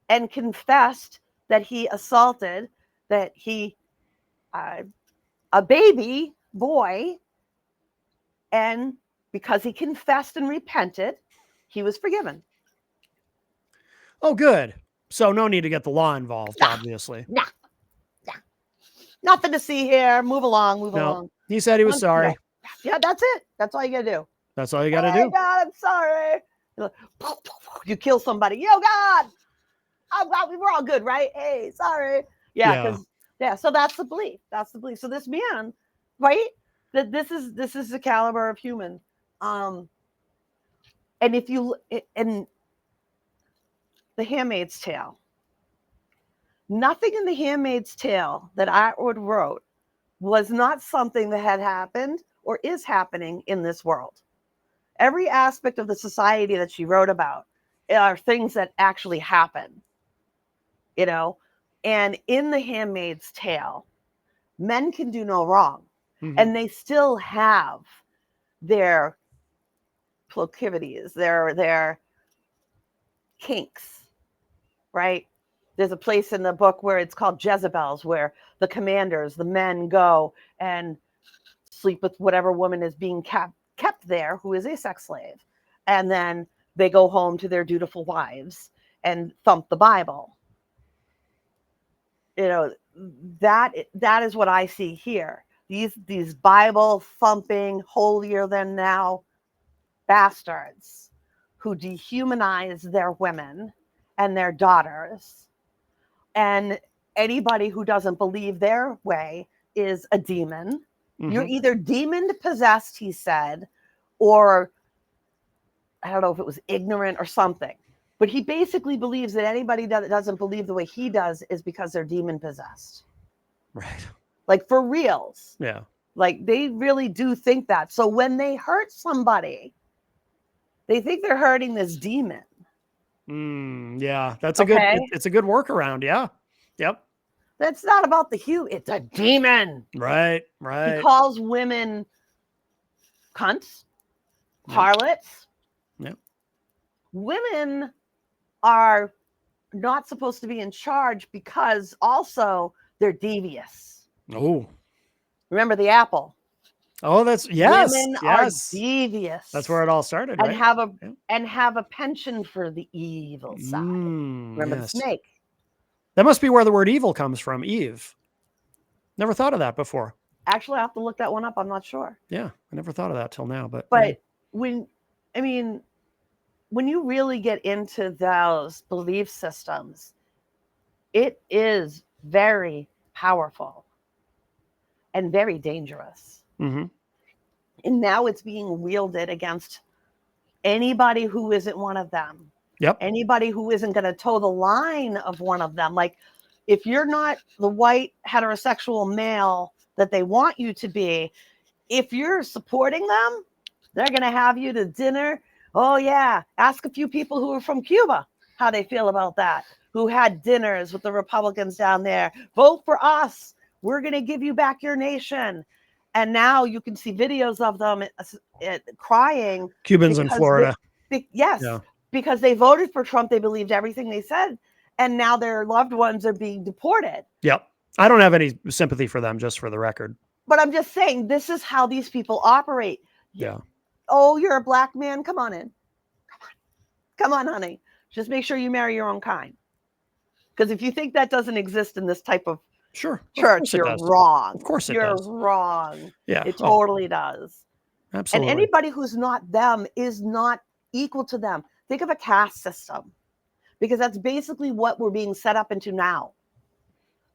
and confessed that he assaulted a baby boy. And because he confessed and repented, he was forgiven. Oh, good. So no need to get the law involved, obviously. Nah. Nothing to see here. Move along, along. He said he was sorry. Yeah, that's it. That's all you got to do. That's all you got to do. God, I'm sorry. You kill somebody. Yo, God. Oh, God, we were all good, right? Hey, sorry. Yeah, because so that's the belief. That's the belief. So this man, right? That this is the caliber of human. And if you in The Handmaid's Tale, nothing in The Handmaid's Tale that Atwood wrote was not something that had happened or is happening in this world. Every aspect of the society that she wrote about are things that actually happen, and in The Handmaid's Tale, men can do no wrong, and they still have their proclivities, their kinks, right? There's a place in the book where it's called Jezebels, where the commanders, the men, go and sleep with whatever woman is being kept there, who is a sex slave. And then they go home to their dutiful wives and thump the Bible. That is what I see here. These Bible thumping, holier than thou bastards who dehumanize their women and their daughters. And anybody who doesn't believe their way is a demon. You're either demon possessed, he said, or I don't know if it was ignorant or something. But he basically believes that anybody that doesn't believe the way he does is because they're demon possessed. Right. Like for reals. Yeah. Like they really do think that. So when they hurt somebody, they think they're hurting this demon. Yeah, that's it's a good workaround. Yeah. Yep. That's not about the hue. It's a demon. Right. He calls women cunts, harlots. Yep. Women are not supposed to be in charge because also they're devious. Oh. Remember the apple? Oh, yes. Women are devious. That's where it all started, and right? have a penchant for the evil side. Remember the snake? That must be where the word evil comes from, Eve. Never thought of that before. Actually, I have to look that one up. I'm not sure. Yeah, I never thought of that till now. But when you really get into those belief systems, it is very powerful and very dangerous. And now it's being wielded against anybody who isn't one of them. Yep. Anybody who isn't going to toe the line of one of them. Like if you're not the white heterosexual male that they want you to be, if you're supporting them, they're going to have you to dinner. Oh yeah. Ask a few people who are from Cuba how they feel about that, who had dinners with the Republicans down there. Vote for us. We're going to give you back your nation. And now you can see videos of them crying. Cubans in Florida. Because they voted for Trump. They believed everything they said. And now their loved ones are being deported. Yep. I don't have any sympathy for them, just for the record. But I'm just saying, this is how these people operate. Yeah. Oh, you're a black man? Come on in. Come on, honey. Just make sure you marry your own kind. Because if you think that doesn't exist in this type of church, you're wrong. Of course it does. does. You're wrong. Yeah. It totally does. Absolutely. And anybody who's not them is not equal to them. Think of a caste system, because that's basically what we're being set up into now.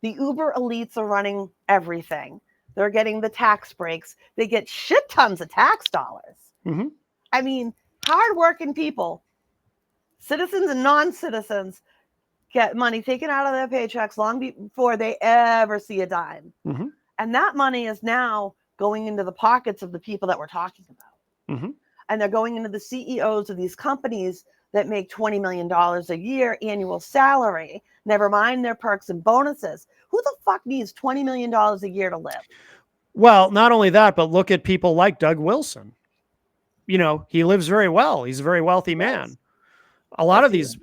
The uber elites are running everything. They're getting the tax breaks. They get shit tons of tax dollars. Mm-hmm. I mean, hardworking people, citizens and non-citizens, get money taken out of their paychecks long before they ever see a dime. Mm-hmm. And that money is now going into the pockets of the people that we're talking about. Mm-hmm. And they're going into the CEOs of these companies that make $20 million a year annual salary, never mind their perks and bonuses. Who the fuck needs $20 million a year to live? Well, not only that, but look at people like Doug Wilson. You know, he lives very well. He's a very wealthy man. A lot of these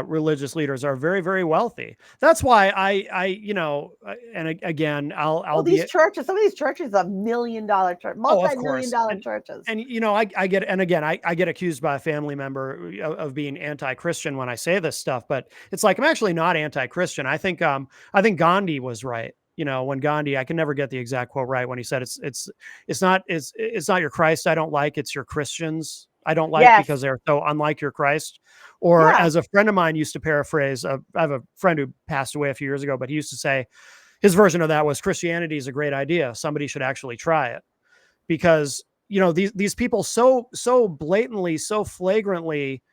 religious leaders are very, very wealthy. That's why I you know, and again, I'll these churches, some of these churches are $1 million church, multi-million-dollar churches. And you know, I get, and again, I get accused by a family member of being anti-Christian when I say this stuff, but it's like, I'm actually not anti-Christian. I think Gandhi was right. You know, when Gandhi, I can never get the exact quote right, when he said it's not your Christ I don't like, it's your Christians I don't like because they're so unlike your Christ. Or as a friend of mine used to paraphrase, I have a friend who passed away a few years ago, but he used to say, his version of that was, Christianity is a great idea. Somebody should actually try it. Because, you know, these people so blatantly, so flagrantly,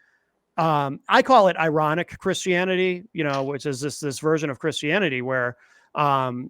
I call it ironic Christianity, you know, which is this version of Christianity where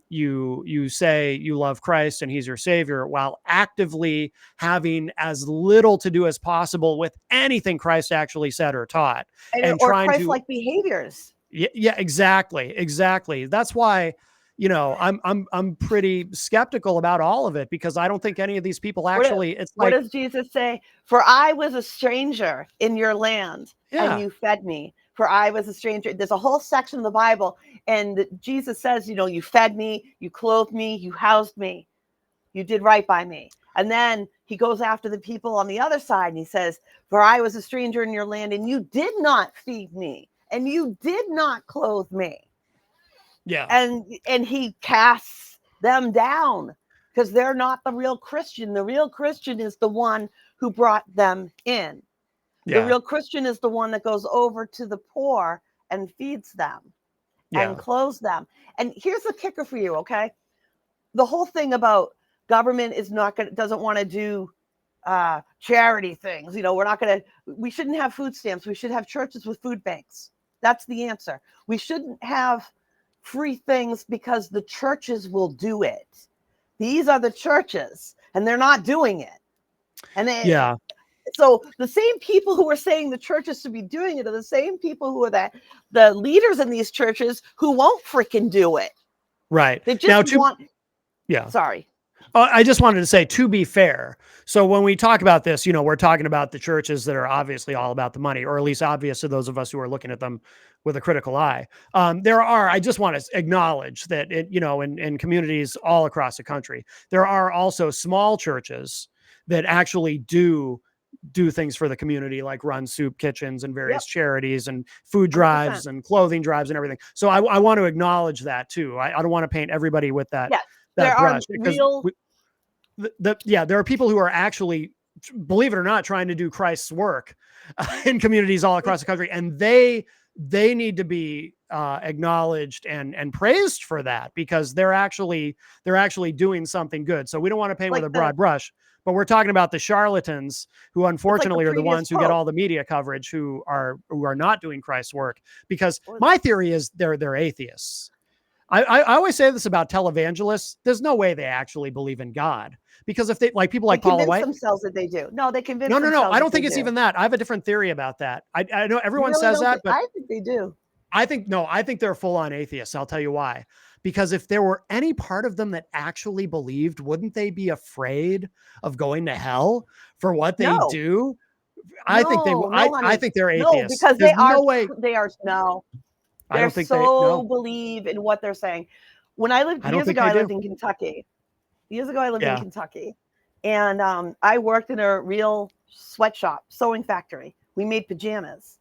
you say you love Christ and he's your savior, while actively having as little to do as possible with anything Christ actually said or taught, and or trying Christ-like behaviors. Yeah, exactly. That's why, you know, I'm pretty skeptical about all of it, because I don't think any of these people actually. What does Jesus say? For I was a stranger in your land, and you fed me. For I was a stranger. There's a whole section of the Bible, and Jesus says, you know, you fed me, you clothed me, you housed me, you did right by me. And then he goes after the people on the other side, and he says, for I was a stranger in your land, and you did not feed me, and you did not clothe me. Yeah. And he casts them down because they're not the real Christian. The real Christian is the one who brought them in. The real Christian is the one that goes over to the poor and feeds them and clothes them. And here's the kicker for you, okay? The whole thing about government is doesn't want to do charity things. You know, we shouldn't have food stamps. We should have churches with food banks. That's the answer. We shouldn't have free things because the churches will do it. These are the churches, and they're not doing it. And so the same people who are saying the churches should be doing it are the same people who are the leaders in these churches who won't freaking do it. Right. They just want. Yeah. Sorry. I just wanted to say, to be fair, so when we talk about this, you know, we're talking about the churches that are obviously all about the money, or at least obvious to those of us who are looking at them with a critical eye. I just want to acknowledge that, you know, in communities all across the country, there are also small churches that actually do things for the community, like run soup kitchens and various charities and food drives 100%. And clothing drives and everything. So I want to acknowledge that too. I don't want to paint everybody with that. Yes. That there brush, are real. There are people who are actually, believe it or not, trying to do Christ's work in communities all across the country, and they need to be acknowledged and praised for that, because they're actually doing something good. So we don't want to paint with a broad brush, but we're talking about the charlatans who unfortunately are the ones who get all the media coverage, who are not doing Christ's work. Because my theory is they're atheists. I always say this about televangelists. There's no way they actually believe in God, because if they, like people like Paula White, themselves that they do. No, they convince. No. I don't think it's even that. I have a different theory about that. I know everyone says that, but I think they do. I think they're full on atheists. I'll tell you why. Because if there were any part of them that actually believed, wouldn't they be afraid of going to hell for what they do? I think they're atheists. No, because There's they are. No way. They are no. They believe in what they're saying. When I lived I don't years think ago, they I lived do. in Kentucky. Years ago, I lived in Yeah. Kentucky, and I worked in a real sweatshop, sewing factory. We made pajamas,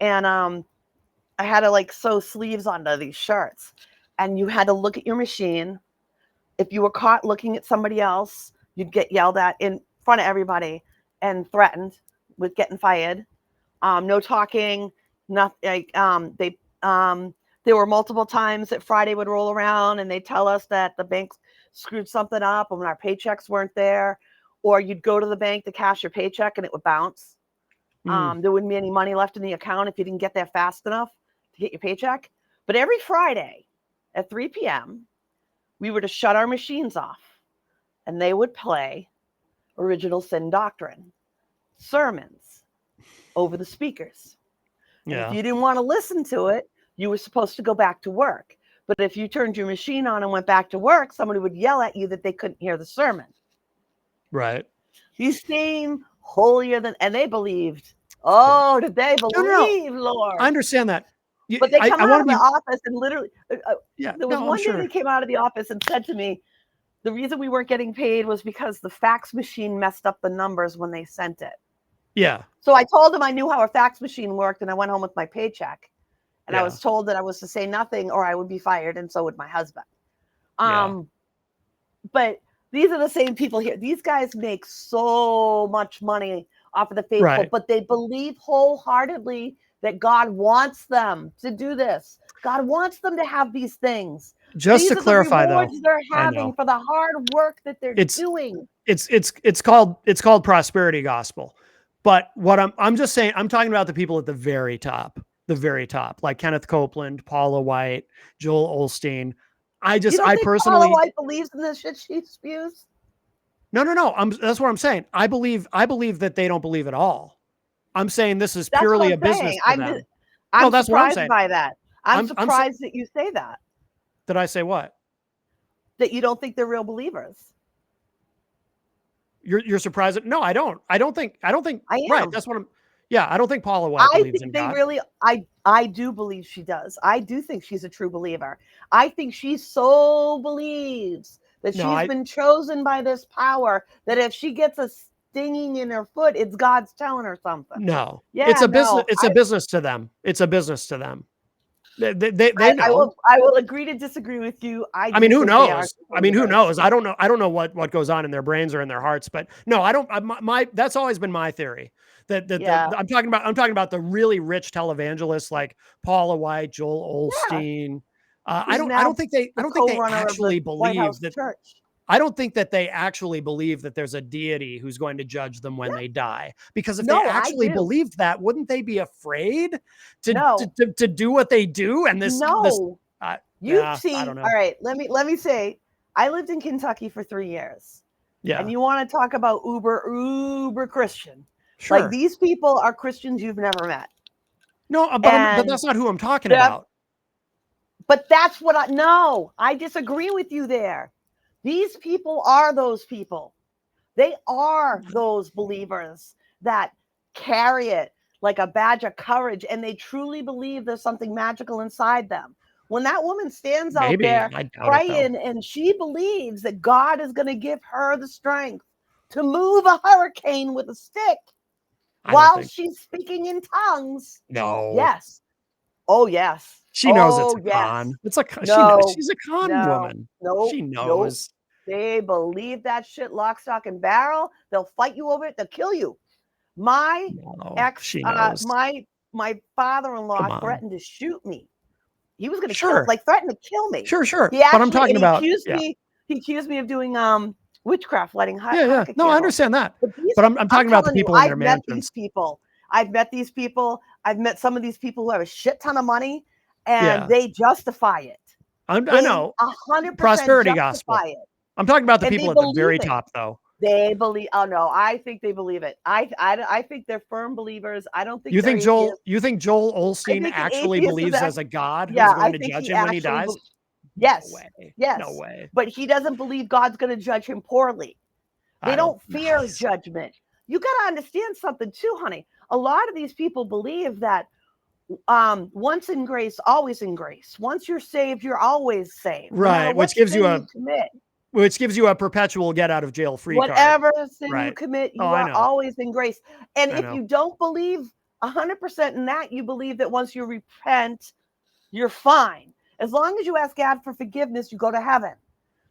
and I had to like sew sleeves onto these shirts, and you had to look at your machine. If you were caught looking at somebody else, you'd get yelled at in front of everybody and threatened with getting fired. No talking, nothing. Like there were multiple times that Friday would roll around and they'd tell us that the bank screwed something up and our paychecks weren't there, or you'd go to the bank to cash your paycheck and it would bounce. There wouldn't be any money left in the account if you didn't get there fast enough to get your paycheck. But every Friday at 3 p.m., we were to shut our machines off and they would play Original Sin Doctrine sermons over the speakers. And if you didn't want to listen to it, you were supposed to go back to work. But if you turned your machine on and went back to work, somebody would yell at you that they couldn't hear the sermon. Right. These seem holier than, and they believed. Oh, did they believe, Lord? I understand that. But they come out of the office and literally, Yeah, there was one day they came out of the office and said to me, the reason we weren't getting paid was because the fax machine messed up the numbers when they sent it. Yeah. So I told them I knew how a fax machine worked, and I went home with my paycheck. And I was told that I was to say nothing or I would be fired, and so would my husband. But these are the same people here. These guys make so much money off of the faithful, but they believe wholeheartedly that God wants them to do this. God wants them to have these things. Just to clarify, though, they're having for the hard work that they're doing. It's called prosperity gospel. But what I'm just saying, I'm talking about the people at the very top, like Kenneth Copeland, Paula White, Joel Osteen. I personally, Paula White believes in the shit she spews? No. That's what I'm saying. I believe that they don't believe at all. I'm saying this is purely a business for them. I'm surprised by that. I'm surprised that you say that. Did I say what? That you don't think they're real believers. You're surprised? No, I don't. I don't think. I am. Right. That's what I'm. Yeah, I don't think Paula White believes in God. I do believe she does. I do think she's a true believer. I think she so believes that she's been chosen by this power that if she gets a stinging in her foot, it's God's telling her something. No. Yeah, it's a business. It's a business to them. It's a business to them. They know. I will agree to disagree with you. I mean, who knows? Who knows? I don't know. I don't know what goes on in their brains or in their hearts. But no, I don't. That's always been my theory. I'm talking about the really rich televangelists like Paula White, Joel Osteen. I don't think they actually believe that. Church. I don't think that they actually believe that there's a deity who's going to judge them when they die. Because if they actually believed that, wouldn't they be afraid to do what they do? And this, I don't know. All right, let me say, I lived in Kentucky for 3 years. Yeah. And you want to talk about uber Christian. Sure. Like these people are Christians you've never met. No, but that's not who I'm talking about. But that's what I disagree with you there. These people are those people. They are those believers that carry it like a badge of courage, and they truly believe there's something magical inside them. When that woman stands out there praying and she believes that God is going to give her the strength to move a hurricane with a stick while she's speaking in tongues. No. Yes. Oh, yes. She knows it's a con. It's she's a con woman. No. She knows. They believe that shit lock, stock, and barrel. They'll fight you over it. They'll kill you. My my father-in-law threatened to shoot me. He was going to threaten to kill me. Sure. He actually, but I'm talking about. He accused me of doing witchcraft, lighting hot. Yeah. No, I understand that. But I'm talking about the people in their mansions. I've met these people. I've met some of these people who have a shit ton of money, and they justify it. I know. 100% prosperity gospel. It. I'm talking about the people at the very top, though. They believe. Oh no, I think they believe it. I think they're firm believers. I don't think you think Joel Osteen actually believes as a God who's going to judge him when he dies. Yes. No way. Yes. No way. But he doesn't believe God's going to judge him poorly. They don't fear judgment. You got to understand something too, honey. A lot of these people believe that once in grace, always in grace. Once you're saved, you're always saved. No matter Right, what sin you commit. which gives you a perpetual get out of jail free card. Whatever sin you Right. commit, you I are know. always in grace. And I if know. you don't believe 100% in that, you believe that once you repent, you're fine. As long as you ask God for forgiveness, you go to heaven.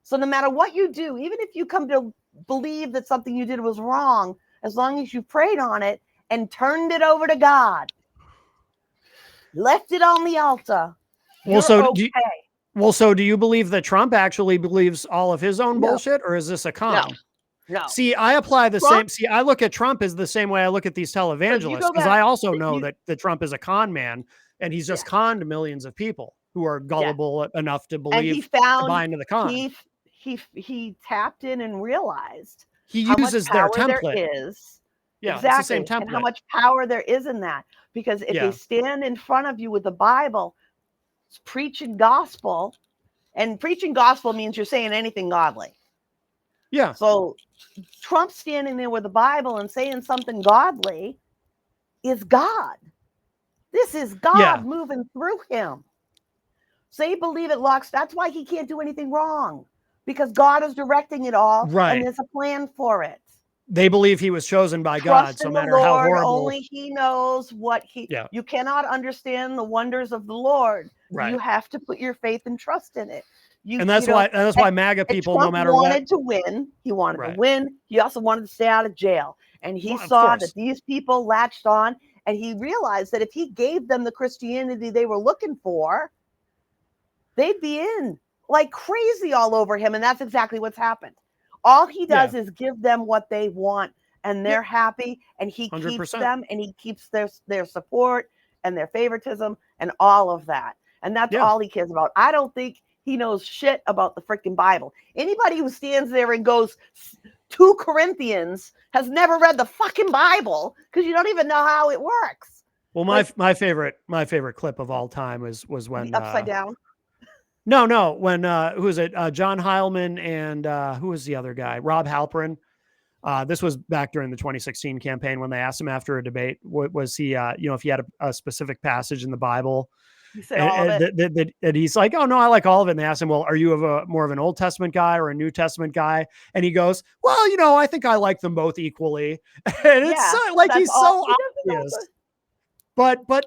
So no matter what you do, even if you come to believe that something you did was wrong, as long as you prayed on it and turned it over to God, left it on the altar, Well, you're so okay. do you believe that Trump actually believes all of his own No. bullshit, or is this a con? No. See, I apply the Trump- same. See, I look at Trump as the same way I look at these televangelists, because I also know that Trump is a con man, and he's just conned millions of people who are gullible enough to believe, and he found, to buy into the con. He tapped in and realized he how uses much their power there template. is. Yeah, exactly. it's the same template. And how much power there is in that. Because if they stand in front of you with the Bible, preaching gospel, and preaching gospel means you're saying anything godly. Yeah. So Trump standing there with the Bible and saying something godly is God. This is God moving through him. So they believe it locks. That's why he can't do anything wrong, because God is directing it all, Right. and there's a plan for it. They believe he was chosen by Trust God, no in matter the Lord, how horrible. only he knows what he. Yeah. You cannot understand the wonders of the Lord. Right. You have to put your faith and trust in it. And that's why MAGA people, no matter Trump what, wanted to win. He wanted to win. He also wanted to stay out of jail, and he Of saw course. that these people latched on, and he realized that if he gave them the Christianity they were looking for, they'd be in like crazy all over him. And that's exactly what's happened. All he does is give them what they want, and they're happy, and he 100%. keeps them, and he keeps their support and their favoritism and all of that. And that's all he cares about. I don't think he knows shit about the freaking Bible. Anybody who stands there and goes 2 Corinthians has never read the fucking Bible, because you don't even know how it works. Well, my favorite clip of all time was when the upside down. No, when who was it? John Heilman and who was the other guy? Rob Halperin. This was back during the 2016 campaign when they asked him after a debate, was he, if he had a specific passage in the Bible, and he's like, oh no, I like all of it. And they asked him, well, are you more of an Old Testament guy or a New Testament guy? And he goes, well, I think I like them both equally. And it's like, he's so obvious.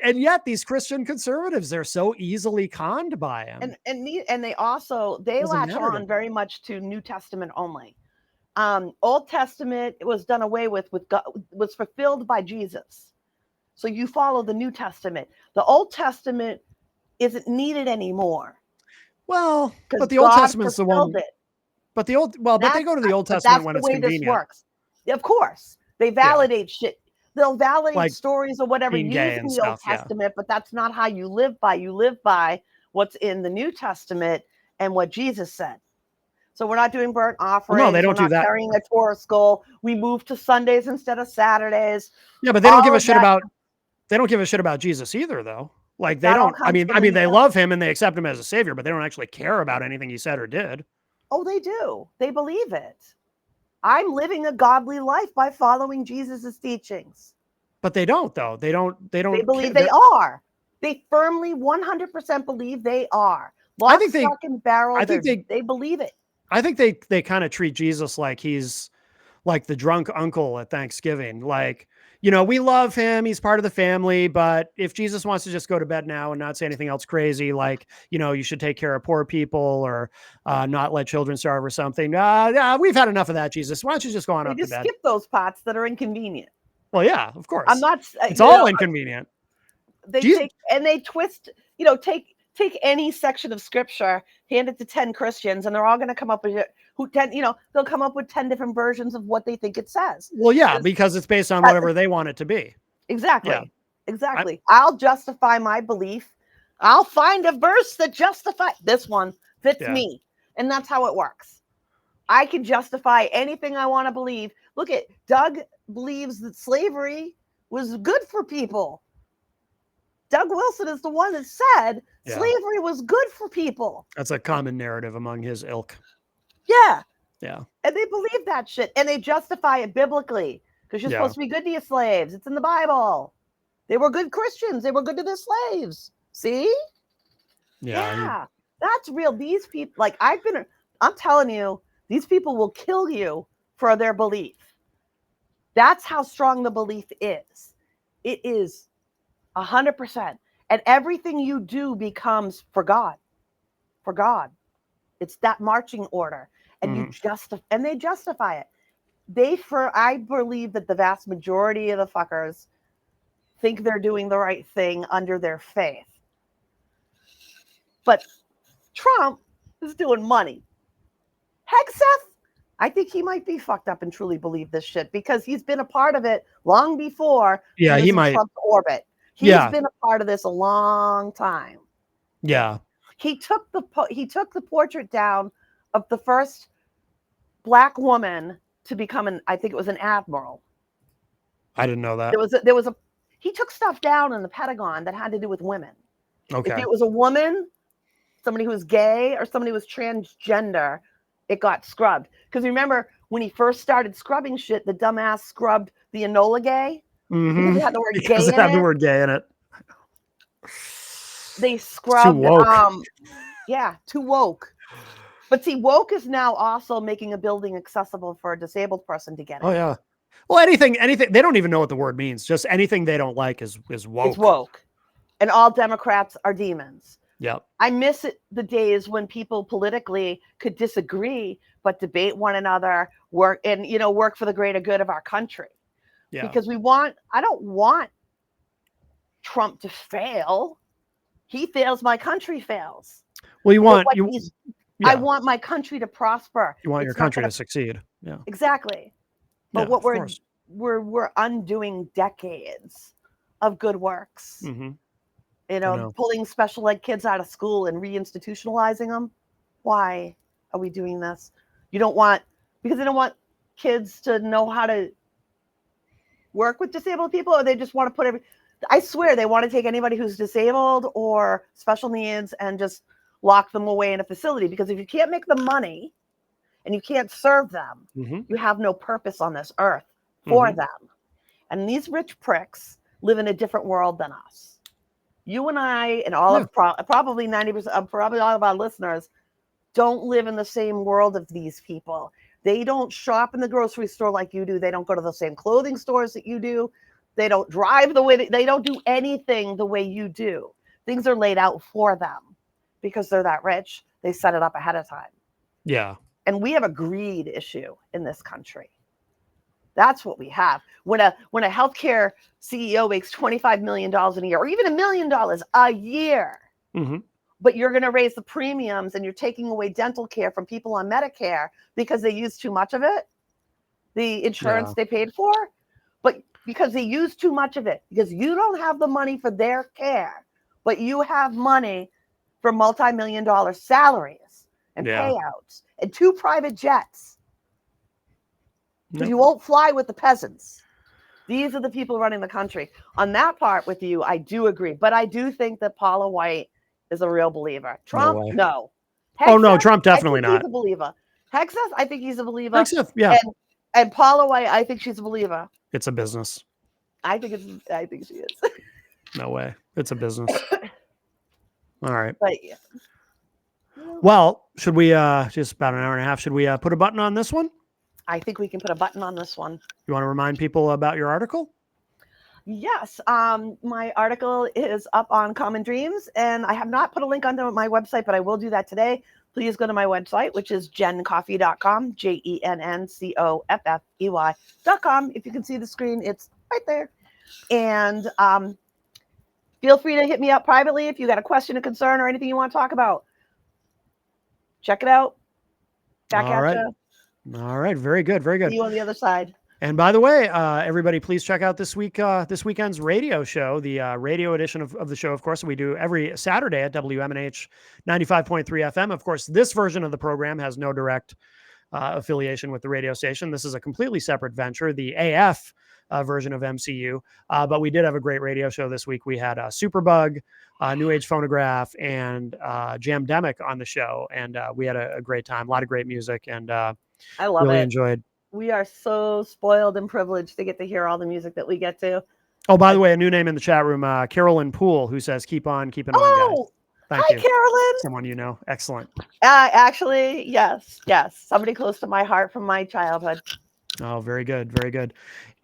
And yet these Christian conservatives, they're so easily conned by him. And they also, latch on very much to New Testament only. Old Testament was done away with God, was fulfilled by Jesus. So you follow the New Testament. The Old Testament isn't needed anymore. Well, but the Old Testament's the one. But they go to the Old Testament when it's convenient. This works. Of course, they validate shit. They'll validate stories or whatever using the Old Testament, but that's not how you live by. You live by what's in the New Testament and what Jesus said. So we're not doing burnt offerings. No, they don't do that. Carrying a Torah skull. We move to Sundays instead of Saturdays. Yeah, but they don't give a shit about. They don't give a shit about Jesus either, though. Like they don't. I mean, they love him and they accept him as a savior, but they don't actually care about anything he said or did. Oh, they do. They believe it. I'm living a godly life by following Jesus's teachings. But they don't, though. They don't. They believe they are. They firmly 100% believe they are. I think they believe it. I think they kind of treat Jesus like he's like the drunk uncle at Thanksgiving. Like, we love him. He's part of the family. But if Jesus wants to just go to bed now and not say anything else crazy, like, you should take care of poor people or not let children starve or something. We've had enough of that, Jesus. Why don't you just go on up to bed? Just skip those parts that are inconvenient. Well, yeah, of course. I'm not. It's all inconvenient. They twist. Take any section of scripture, hand it to 10 Christians, and they're all going to come up with they'll come up with 10 different versions of what they think it says. Well, yeah, because it's based on whatever they want it to be. Exactly. Yeah. Exactly. I'll justify my belief. I'll find a verse that justifies this one fits me. And that's how it works. I can justify anything I want to believe. Look at Doug believes that slavery was good for people. Doug Wilson is the one that said slavery was good for people. That's a common narrative among his ilk. Yeah. Yeah. And they believe that shit. And they justify it biblically because you're supposed to be good to your slaves. It's in the Bible. They were good Christians. They were good to their slaves. See? Yeah. That's real. These people, like I'm telling you, these people will kill you for their belief. That's how strong the belief is. It is 100%. And everything you do becomes for God. For God. It's that marching order. And and they justify it. I believe that the vast majority of the fuckers think they're doing the right thing under their faith. But Trump is doing money. Hegseth, I think he might be fucked up and truly believe this shit because he's been a part of it long before he was in Trump's orbit. He's been a part of this a long time. Yeah. He took the portrait down of the first Black woman to become I think it was an admiral. I didn't know that. He took stuff down in the Pentagon that had to do with women. Okay. If it was a woman, somebody who was gay or somebody who was transgender, it got scrubbed. Because remember, when he first started scrubbing shit, the dumbass scrubbed the Enola Gay. Because it had the word gay in it. The word gay in it. They scrubbed. Too woke. Too woke. But see, woke is now also making a building accessible for a disabled person to get in. Oh, yeah. Well, anything, they don't even know what the word means. Just anything they don't like is woke. It's woke. And all Democrats are demons. Yep. I miss the days when people politically could disagree, but debate one another, work for the greater good of our country. Yeah. Because I don't want Trump to fail. He fails, my country fails. Well, I want my country to prosper. You want your country to succeed. Yeah. Exactly. But what we're undoing decades of good works. Mm-hmm. Pulling special ed kids out of school and reinstitutionalizing them. Why are we doing this? Because they don't want kids to know how to work with disabled people, or they just want to I swear they want to take anybody who's disabled or special needs and just lock them away in a facility, because if you can't make the money and you can't serve them, you have no purpose on this earth for them. And these rich pricks live in a different world than us. You and I and all of probably 90% of probably all of our listeners don't live in the same world of these people. They don't shop in the grocery store like you do. They don't go to the same clothing stores that you do. They don't drive the way they don't do anything the way you do. Things are laid out for them because they're that rich. They set it up ahead of time. Yeah. And we have a greed issue in this country. That's what we have. When a healthcare CEO makes $25 million a year, or even $1 million a year, but you're going to raise the premiums and you're taking away dental care from people on Medicare because they use too much of it, the insurance they paid for, but because they use too much of it, because you don't have the money for their care, but you have money for multi-million-dollar salaries and payouts and 2 private jets. Because you won't fly with the peasants. These are the people running the country. On that part with you, I do agree. But I do think that Paula White is a real believer. Trump, no. Hegseth, no, Trump definitely not. He's a believer. Hegseth, I think he's a believer. Hegseth, yeah. And Paula White, I think she's a believer. It's a business. I think she is. No way. It's a business. All right. But yeah. Well, should we just about an hour and a half? Should we put a button on this one? I think we can put a button on this one. You want to remind people about your article? Yes. My article is up on Common Dreams, and I have not put a link onto my website, but I will do that today. Please go to my website, which is jenncoffey.com, JENNCOFFEY.com. If you can see the screen, it's right there. And feel free to hit me up privately if you got a question, a concern, or anything you want to talk about. Check it out. Back at you. All right. Very good. Very good. See you on the other side. And by the way, everybody, please check out this weekend's radio show, the radio edition of the show, of course, we do every Saturday at WMNH 95.3 FM. Of course, this version of the program has no direct affiliation with the radio station. This is a completely separate venture, the AF version of MCU. But we did have a great radio show this week. We had Superbug, New Age Phonograph, and Jamdemic on the show. And we had a great time, a lot of great music, and I love really it. enjoyed. We are so spoiled and privileged to get to hear all the music that we get to. Oh, by the way, a new name in the chat room, Carolyn Poole, who says, keep on keeping on, guys. Thank hi, you. Carolyn. Someone you know. Excellent. Actually, yes. Somebody close to my heart from my childhood. Oh, very good. Very good.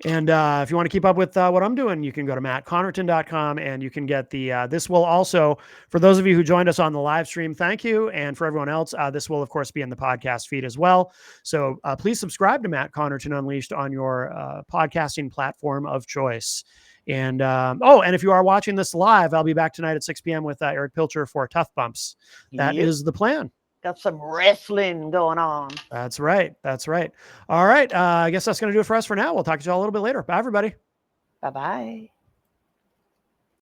And if you want to keep up with what I'm doing, you can go to mattconnerton.com and you can get the, this will also, for those of you who joined us on the live stream, thank you. And for everyone else, this will, of course, be in the podcast feed as well. So please subscribe to Matt Connarton Unleashed on your podcasting platform of choice. And and if you are watching this live, I'll be back tonight at 6 p.m. with Eric Pilcher for Tough Bumps. That is the plan. Got some wrestling going on. That's right. That's right. All right. I guess that's going to do it for us for now. We'll talk to you all a little bit later. Bye, everybody. Bye-bye.